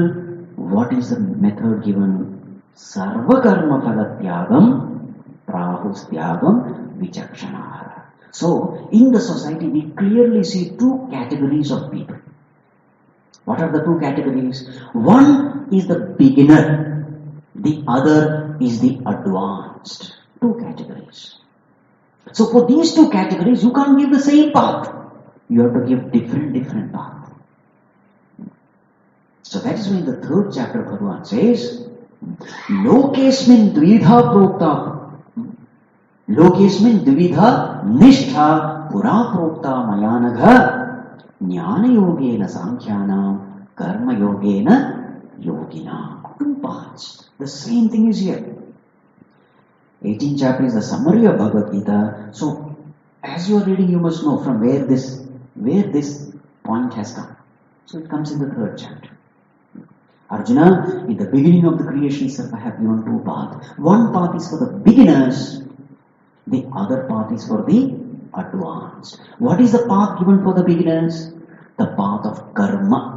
what is the method given? Sarva karma phala tyāgam, prahus tyāgam, vichakshanaha. So, in the society, we clearly see two categories of people. What are the two categories? One is the beginner. The other is the advanced. Two categories. So for these two categories, you can't give the same path. You have to give different path. So that is why in the third chapter, Bhagavan says, Lokesmin dvidha prokta. Lokesmin dvidha nishtha pura prokta mayanagha. Jnāna yogena saṅkhyānam karma yogena yogina. Two paths. The same thing is here. 18th chapter is the summary of Bhagavad-Gītā. So, as you are reading, you must know from where this point has come. So, it comes in the third chapter. Arjuna, in the beginning of the creation itself, I have given two paths. One path is for the beginners. The other path is for the advanced. What is the path given for the beginners? The path of karma.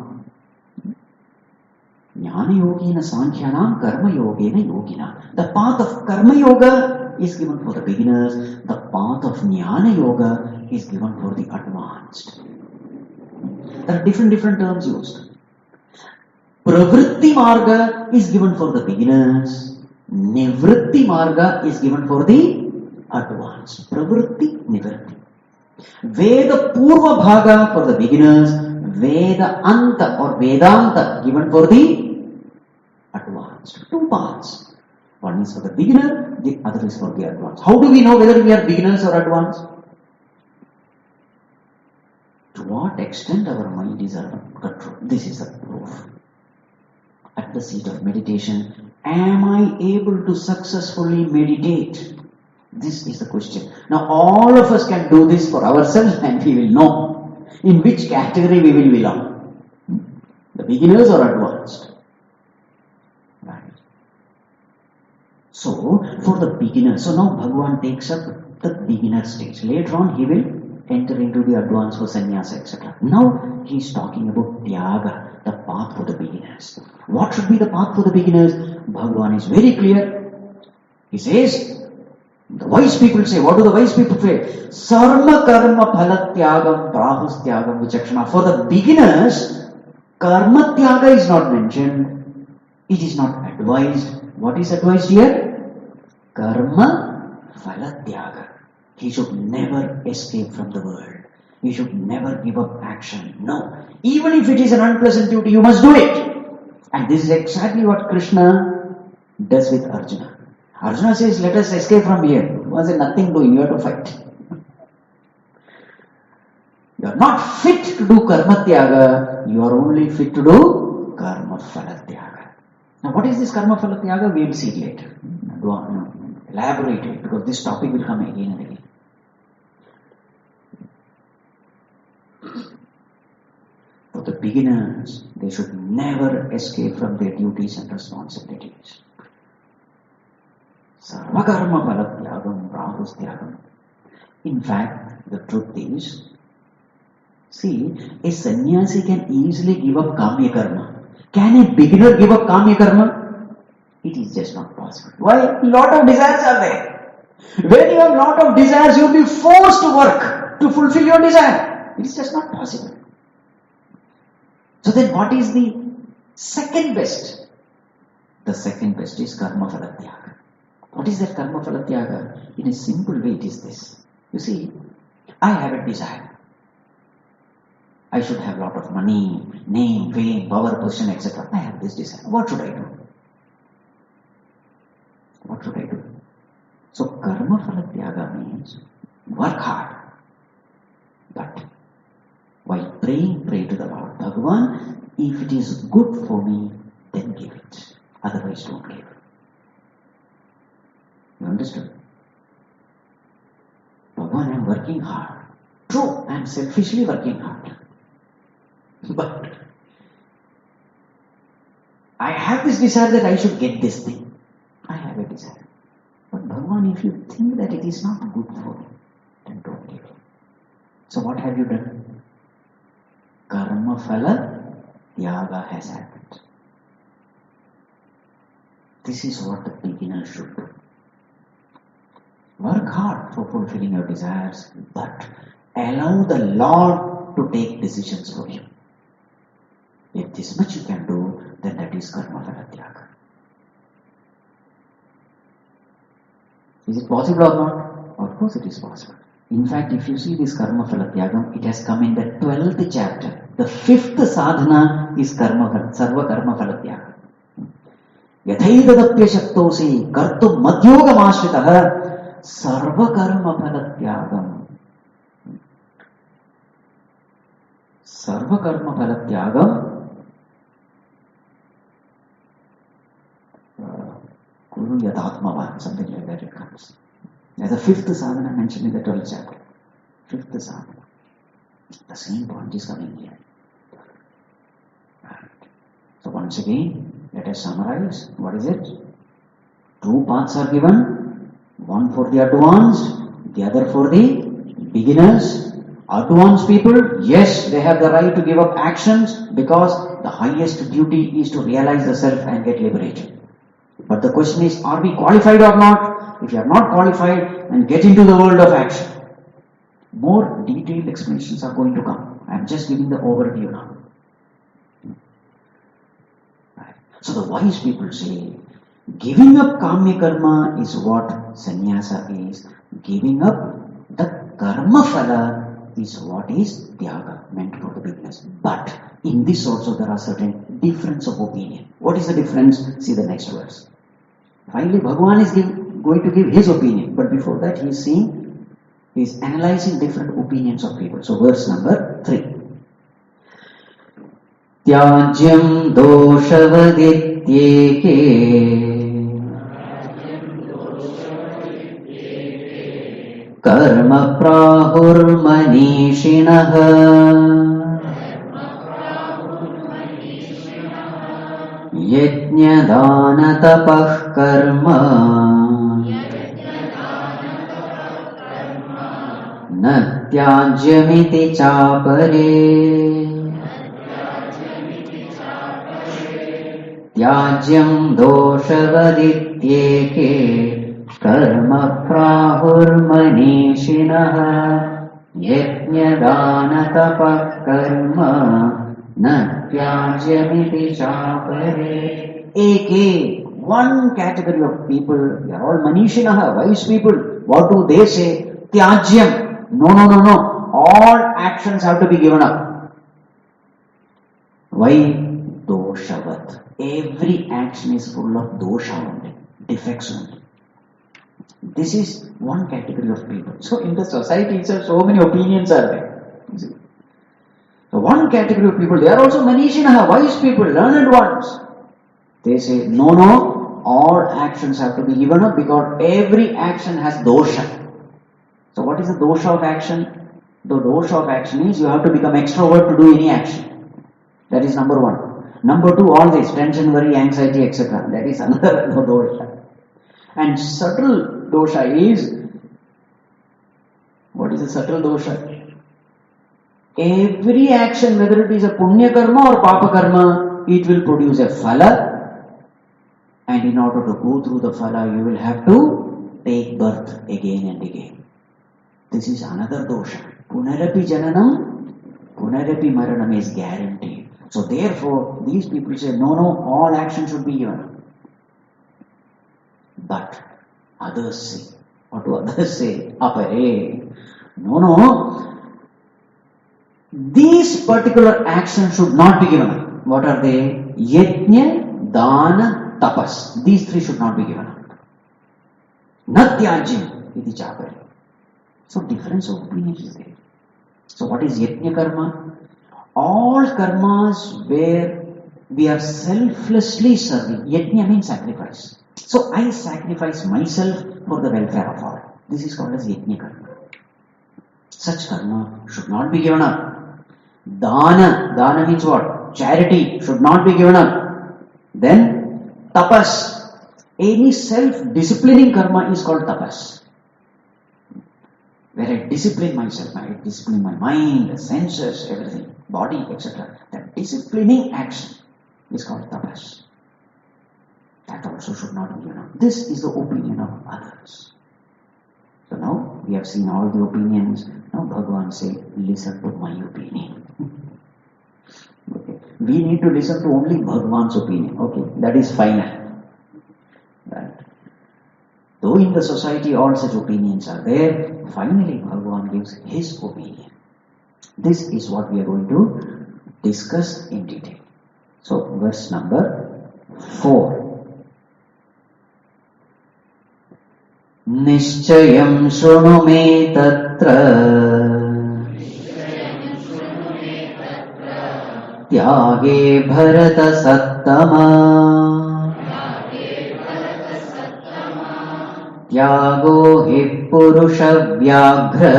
Jnāna yogena saṅkhyānam karma yogena yogina. The path of karma yoga is given for the beginners. The path of jnāna yoga is given for the advanced. There are different terms used. Pravritti marga is given for the beginners. Nivritti marga is given for the advanced. Pravritti, nivritti. Veda purva bhaga for the beginners. Veda anta or Vedanta given for the advanced. Two parts. One is for the beginner, the other is for the advanced. How do we know whether we are beginners or advanced? To what extent our mind is under control? This is the proof. At the seat of meditation, am I able to successfully meditate? This is the question. Now all of us can do this for ourselves and we will know in which category we will belong. The beginners or advanced? Right. So, for the beginners, so now Bhagavan takes up the beginner stage. Later on he will enter into the advance for sanyāsa, etc. Now he is talking about Tyāga, the path for the beginners. What should be the path for the beginners? Bhagavan is very clear. He says, the wise people say, what do the wise people say? Sarma karma phala tyāgam prahus tyāgam vichakshana. For the beginners, karma tyāga is not mentioned. It is not advised. What is advised here? Karma phala tyāga. He should never escape from the world. He should never give up action. No. Even if it is an unpleasant duty, you must do it. And this is exactly what Krishna does with Arjuna. Arjuna says, let us escape from here. You must say nothing doing, you have to fight. You are not fit to do karma tyāga, you are only fit to do karma phala tyāga. Now what is this karma phala tyāga? We will see it later. Elaborate it, because this topic will come again and again. For the beginners, they should never escape from their duties and responsibilities. Sarva karma phala tyāgam prahus tyāgam. In fact, the truth is, see, a sannyasi can easily give up kamya karma. Can a beginner give up kamya karma? It is just not possible. Why? Lot of desires are there. When you have lot of desires, you will be forced to work to fulfill your desire. It is just not possible. So then what is the second best? The second best is karma phala tyāga. What is that karma phala tyāga? In a simple way it is this. You see, I have a desire. I should have lot of money, name, fame, power, position, etc. I have this desire. What should I do? What should I do? So karma phala tyāga means work hard. But while praying, pray to the Lord. Bhagavan, if it is good for me, then give it. Otherwise don't give. You understood? Bhagavan, I am working hard. True, I am selfishly working hard. But I have this desire that I should get this thing. I have a desire. But Bhagavan, if you think that it is not good for me, then don't give it. So what have you done? Karma phala tyāga has happened. This is what the beginner should do. Work hard for fulfilling your desires, but allow the Lord to take decisions for you. If this much you can do, then that is karma phala tyāga. Is it possible or not? Of course it is possible. In fact, if you see this karma phala tyāgam, it has come in the 12th chapter. The 5th sadhana is sarva karma phala tyāga. Yathaidadapya shaktosi kartum madhyogam ashritah sarva karma phala tyāgam. Sarva karma phala tyāgam Kuru yadatmavan, something like that it comes. There's a 5th sadhana mentioned in the 12th chapter. 5th sadhana. The same point is coming here. Right. So once again, let us summarize. What is it? Two paths are given. One for the advanced, the other for the beginners. Advanced people, yes, they have the right to give up actions because the highest duty is to realize the self and get liberated. But the question is, are we qualified or not? If you are not qualified, then get into the world of action. More detailed explanations are going to come. I'm just giving the overview now. Right. So the wise people say, giving up kamya karma is what sanyāsa is. Giving up the karma phala is what is Tyāga, meant for the beginners. But in this also there are certain difference of opinion. What is the difference? See the next verse. Finally, Bhagavan is going to give his opinion. But before that, he is analyzing different opinions of people. So verse number 3. Tyāgyam doṣavadityeke karma prahurmanīṣiṇah yajña tapah karma na tyājyamiti chāpare tyājyam doṣavadityeke karma prahurmanīṣiṇah yajña tapah karma na tyājyamiti chāpare. One category of people, they are all manīṣiṇah, wise people. What do they say? Tyājyam. No. All actions have to be given up. Why? Doshavat. Every action is full of dosha only, defects only. This is one category of people. So in the society itself, so many opinions are there. So one category of people, they are also manīṣiṇah, wise people, learned ones. They say, no, all actions have to be given up because every action has dosha. So what is the dosha of action? The dosha of action is you have to become extrovert to do any action. That is number one. Number two, all this tension, worry, anxiety, etc. That is another dosha. And subtle dosha is, what is the subtle dosha? Every action, whether it is a punya karma or papa karma, it will produce a phala. And in order to go through the phala, you will have to take birth again and again. This is another dosha. Punarapi jananam, punarapi maranam is guaranteed. So therefore, these people say, no, all action should be given. But others say, what do others say? Apare. No. These particular actions should not be given up. What are they? Yajna, dana, tapas. These three should not be given up. Natyajyam iti chāpare. So difference of opinion is there. So what is yajna karma? All karmas where we are selflessly serving. Yajna means sacrifice. So I sacrifice myself for the welfare of all. This is called as yajna karma. Such karma should not be given up. Dana means what? Charity should not be given up. Then tapas. Any self-disciplining karma is called tapas. Where I discipline myself, I discipline my mind, the senses, everything, body, etc. That disciplining action is called tapas. That also should not be given up. This is the opinion of others. So now we have seen all the opinions. Now Bhagavan says, listen to my opinion. Okay. We need to listen to only Bhagavan's opinion. Okay, that is final. Right. Though in the society all such opinions are there, finally Bhagavan gives his opinion. This is what we are going to discuss in detail. So verse number 4. Nischayam shruṇu me tatra Tyāge bharata sattama Tyāgo hi purusha vyaghra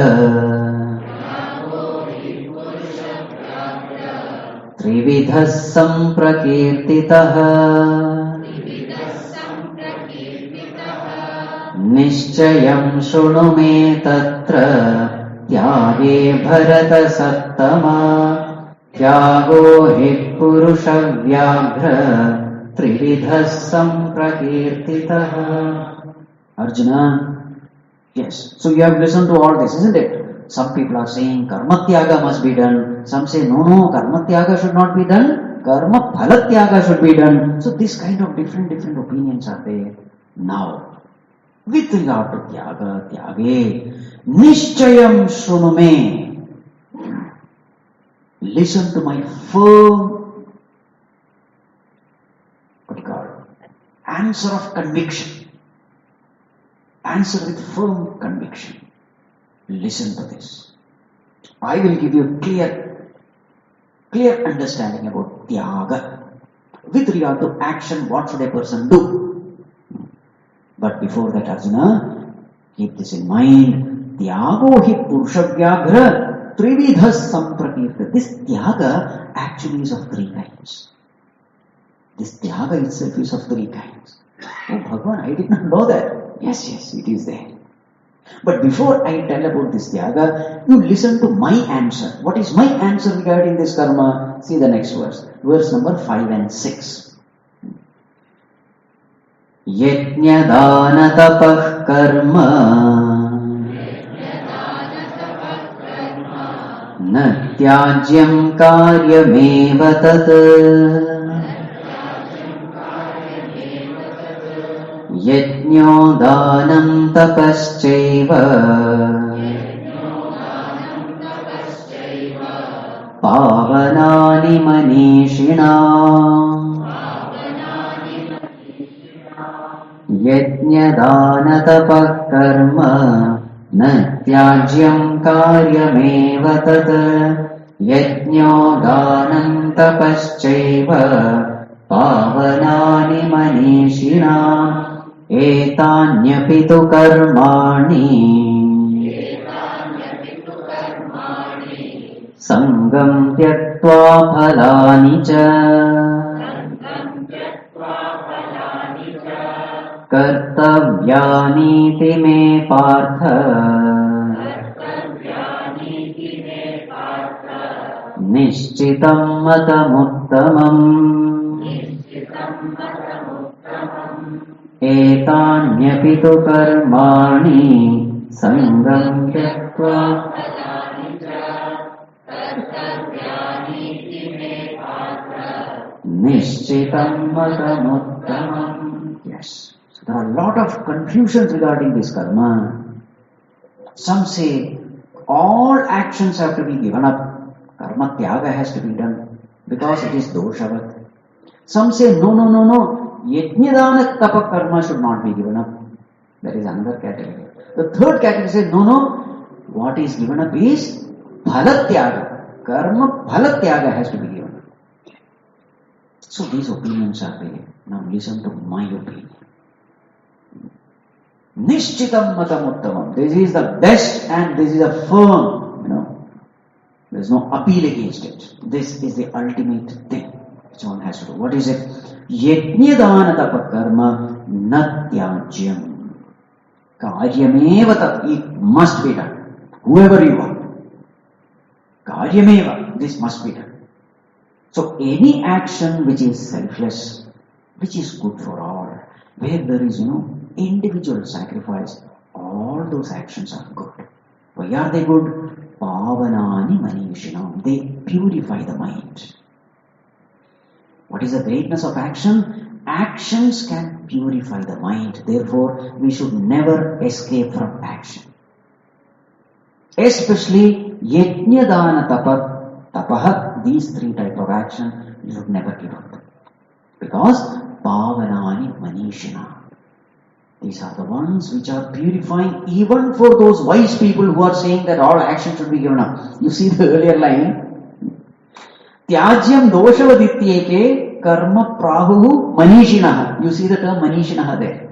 Trividhah samprakirtitah Nischayam shruṇu me tatra Tyāge bharata sattama Tyāgo hi purusha vyaghra Trividhah samprakirtitah. Arjuna, yes. So you have listened to all this, isn't it? Some people are saying karma Tyāga must be done. Some say no, karma Tyāga should not be done. Karma phala Tyāga should be done. So this kind of different opinions are there. Now, with regard to Tyāge, Nishchayam Shruno me. Listen to my firm, answer of conviction. Answer with firm conviction. Listen to this. I will give you clear understanding about Tyāga. With regard to action, what should a person do? But before that, Arjuna, keep this in mind. Tyāgo hi purushavyaghra trividhas samprakirta. This Tyāga actually is of three kinds. This Tyāga itself is of three kinds. Oh Bhagavan, I did not know that. Yes, it is there. But before I tell about this Tyāga, you listen to my answer. What is my answer regarding this karma? See the next verse. Verse number 5 and 6. Yajñādāna tapah karma na tyājyam karyameva tat yajño dānam tapaschaiva pavanāni manīṣinām. Yajñādāna tapah karma na tyājyam karyameva tat yajño dānam tapaschaiva pavanāni manīṣinām. Etāņapi tu karmāni sangam tyaktva phalāni ca kartavyānīti me pārtha nishcitam matamuttamam. Etāņapi tu karmāni sangam tyaktva nishcitam matamuttamam. Yes. So there are a lot of confusions regarding this karma. Some say all actions have to be given up. Karma Tyāga has to be done because it is doshavat. Some say no. Yajñādāna tapa karma should not be given up. That is another category. The third category says, no, what is given up is phala Tyāga. Karma phala Tyāga has to be given up. So these opinions are there. Now listen to my opinion. Nishchitam matamuttamam. This is the best and this is a firm, there is no appeal against it. This is the ultimate thing which one has to do. What is it? Yajñādāna tapa karma na tyājyam. Karyameva tat. It must be done. Whoever you are. Karyameva. This must be done. So any action which is selfless, which is good for all, where there is, individual sacrifice, all those actions are good. Why are they good? Pavanāni manīṣinām. They purify the mind. What is the greatness of action? Actions can purify the mind. Therefore, we should never escape from action. Especially yajñādāna tapaha, these three types of action, you should never give up. Because pavanāni manīṣinām. These are the ones which are purifying even for those wise people who are saying that all action should be given up. You see the earlier line. Tyājyam doshavadityeke karma prahuhu manīṣinaha. You see the term manīṣinaha there.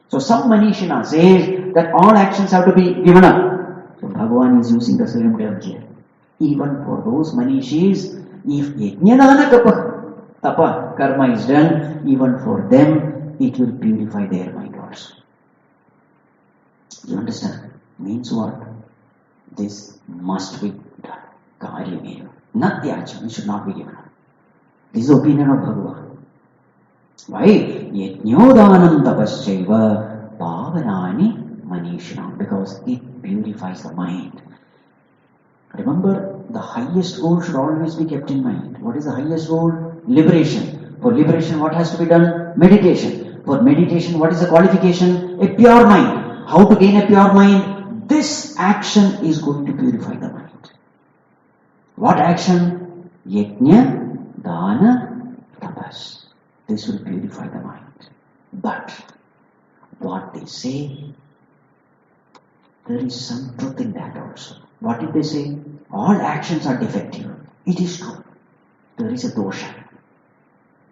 So some manīṣina says that all actions have to be given up. So Bhagavan is using the same term here. Even for those manīshis, if yajñādāna tapa karma is done, even for them, it will purify their mind also. You understand? Means what? This must be done. Karyameva. Not tyājyam. It should not be given up. This is the opinion of Bhagavan. Why? Yajñādānam tapaschaiva pavanāni Manishna, because it purifies the mind. Remember, the highest goal should always be kept in mind. What is the highest goal? Liberation. For liberation, what has to be done? Meditation. For meditation, what is the qualification? A pure mind. How to gain a pure mind? This action is going to purify the mind. What action? Yajna, dana, tapas. This will purify the mind. But what they say, there is some truth in that also. What did they say? All actions are defective. It is true. There is a dosha.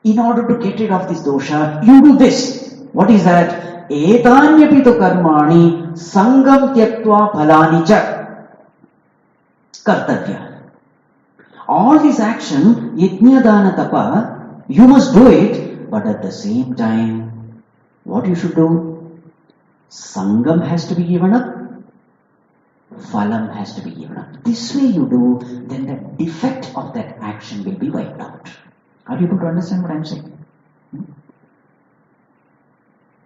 In order to get rid of this dosha, you do this. What is that? Etanyapito karmani sangam tyaktva phalani cha kartavya. All this action, yajna dana tapa, you must do it, but at the same time, what you should do? Sangam has to be given up. Phalam has to be given up. This way you do, then the defect of that action will be wiped out. Are you able to understand what I am saying?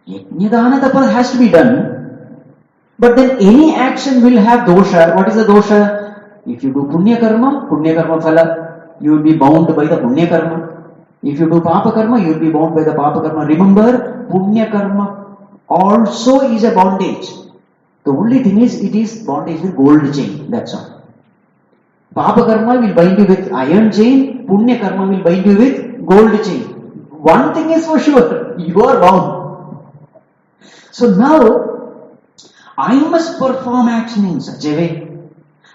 Yajna tapa has to be done, but then any action will have dosha. What is the dosha? If you do punya karma phala, you will be bound by the punya karma. If you do papa karma, you will be bound by the papa karma. Remember, punya karma also is a bondage. The only thing is, it is bondage with gold chain, that's all. Papa karma will bind you with iron chain, punya karma will bind you with gold chain. One thing is for sure, you are bound. So now, I must perform action in such a way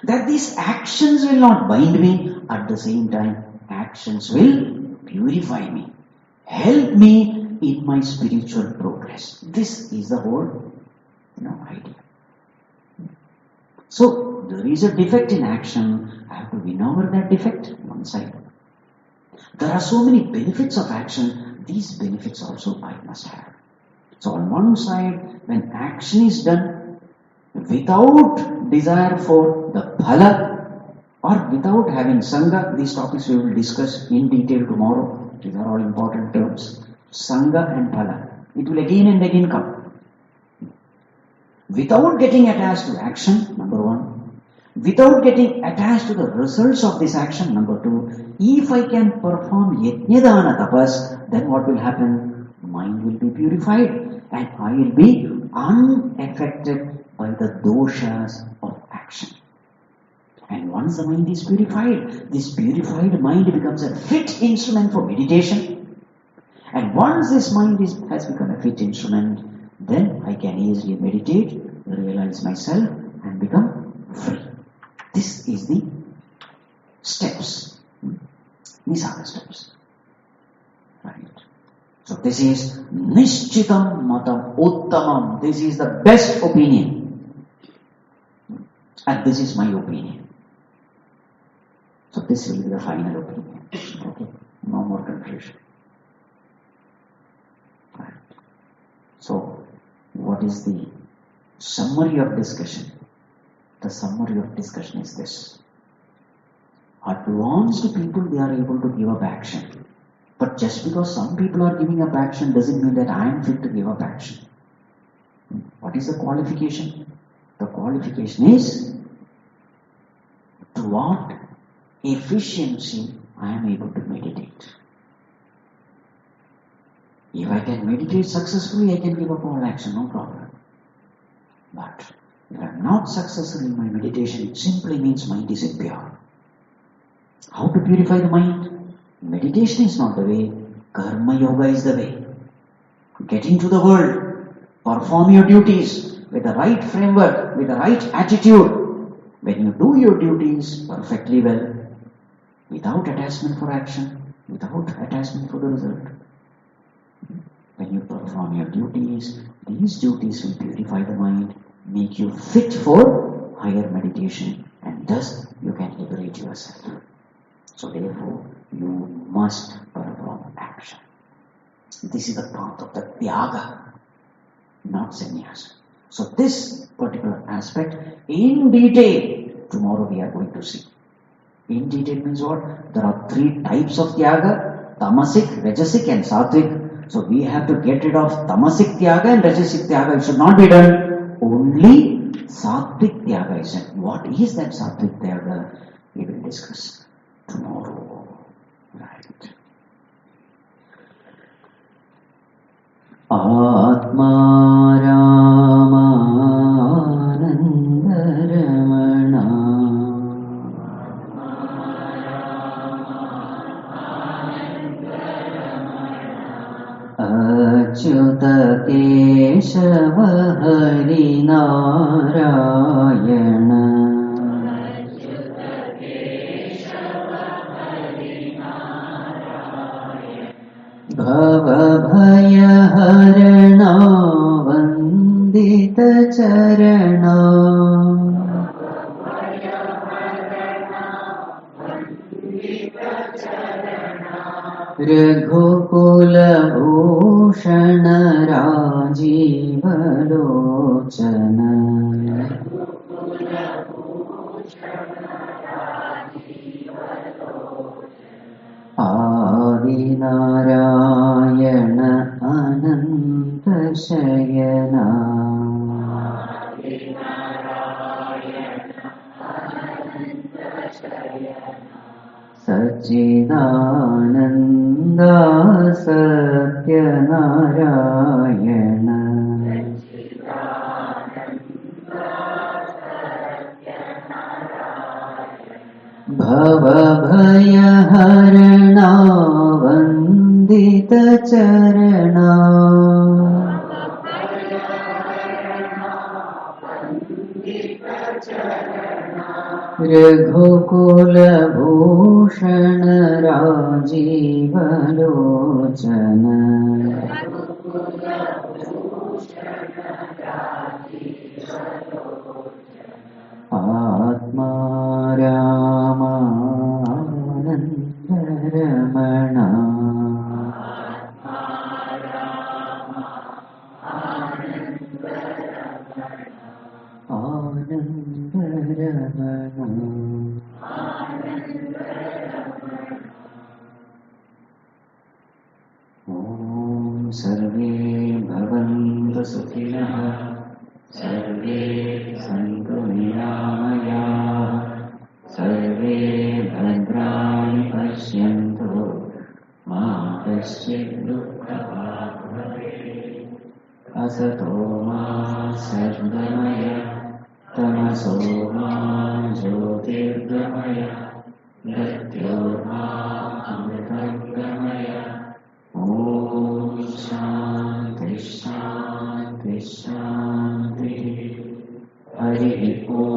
that these actions will not bind me, at the same time, actions will purify me, help me in my spiritual progress. This is the whole idea. So, there is a defect in action. I have to win over that defect, one side. There are so many benefits of action. These benefits also I must have. So, on one side, when action is done without desire for the phala or without having sangha, these topics we will discuss in detail tomorrow. These are all important terms. Sangha and phala. It will again and again come. Without getting attached to action, number one. Without getting attached to the results of this action, number two. If I can perform yajna dana tapas, then what will happen? Mind will be purified and I will be unaffected by the doshas of action. And once the mind is purified, this purified mind becomes a fit instrument for meditation. And once this mind has become a fit instrument, then I can easily meditate, realize myself and become free. This is the steps. These are the steps. Right. So this is Nishchitam Matam Uttamam. This is the best opinion. And this is my opinion. So this will be the final opinion. Okay. No more confusion. Right. So what is the summary of discussion? The summary of discussion is this. Advanced people, they are able to give up action. But just because some people are giving up action doesn't mean that I am fit to give up action. What is the qualification? The qualification is to what efficiency I am able to meditate. If I can meditate successfully, I can give up all action, no problem. But if I am not successful in my meditation, it simply means mind is impure. How to purify the mind? Meditation is not the way. Karma yoga is the way. Get into the world. Perform your duties with the right framework, with the right attitude. When you do your duties perfectly well, without attachment for action, without attachment for the result. When you perform your duties, these duties will purify the mind, make you fit for higher meditation, and thus you can liberate yourself. So therefore, you must perform action. This is the path of the Tyāga, not sanyāsa. So this particular aspect, in detail, tomorrow we are going to see. In detail means what? There are 3 types of Tyāga: tamasic, rajasic and sattvic. So we have to get rid of tamasic Tyāga and rajasic Tyāga. It should not be done. Only only Sattvic Tyāga is it. What is that Sattvic Tyāga? We will discuss tomorrow. Right. Atma Ramanandaramana Achyuta Keshava Hari Narayana Bhava Bhaya Harana Vandita Charana Raghukula Bhushana Rajiva Lochana Adinarayana Ananta Shayana Sachidananda Satyanarayana Bhava Bhaya Harana Vandita Charana Raghukula Bhushana Rajiva Lochana Atma Ramanandaramana Om Sarve Bhavantu Sukhinah Sarve Santu Niramaya Sarve Bhadrani Pashyantu Ma Kaschid Dukkha Bhave Asato Ma Sadgamaya Tamaso Ma Jyotirgamaya Mrityorma Amritargamaya Om Shanti Shanti Shanti Hari Om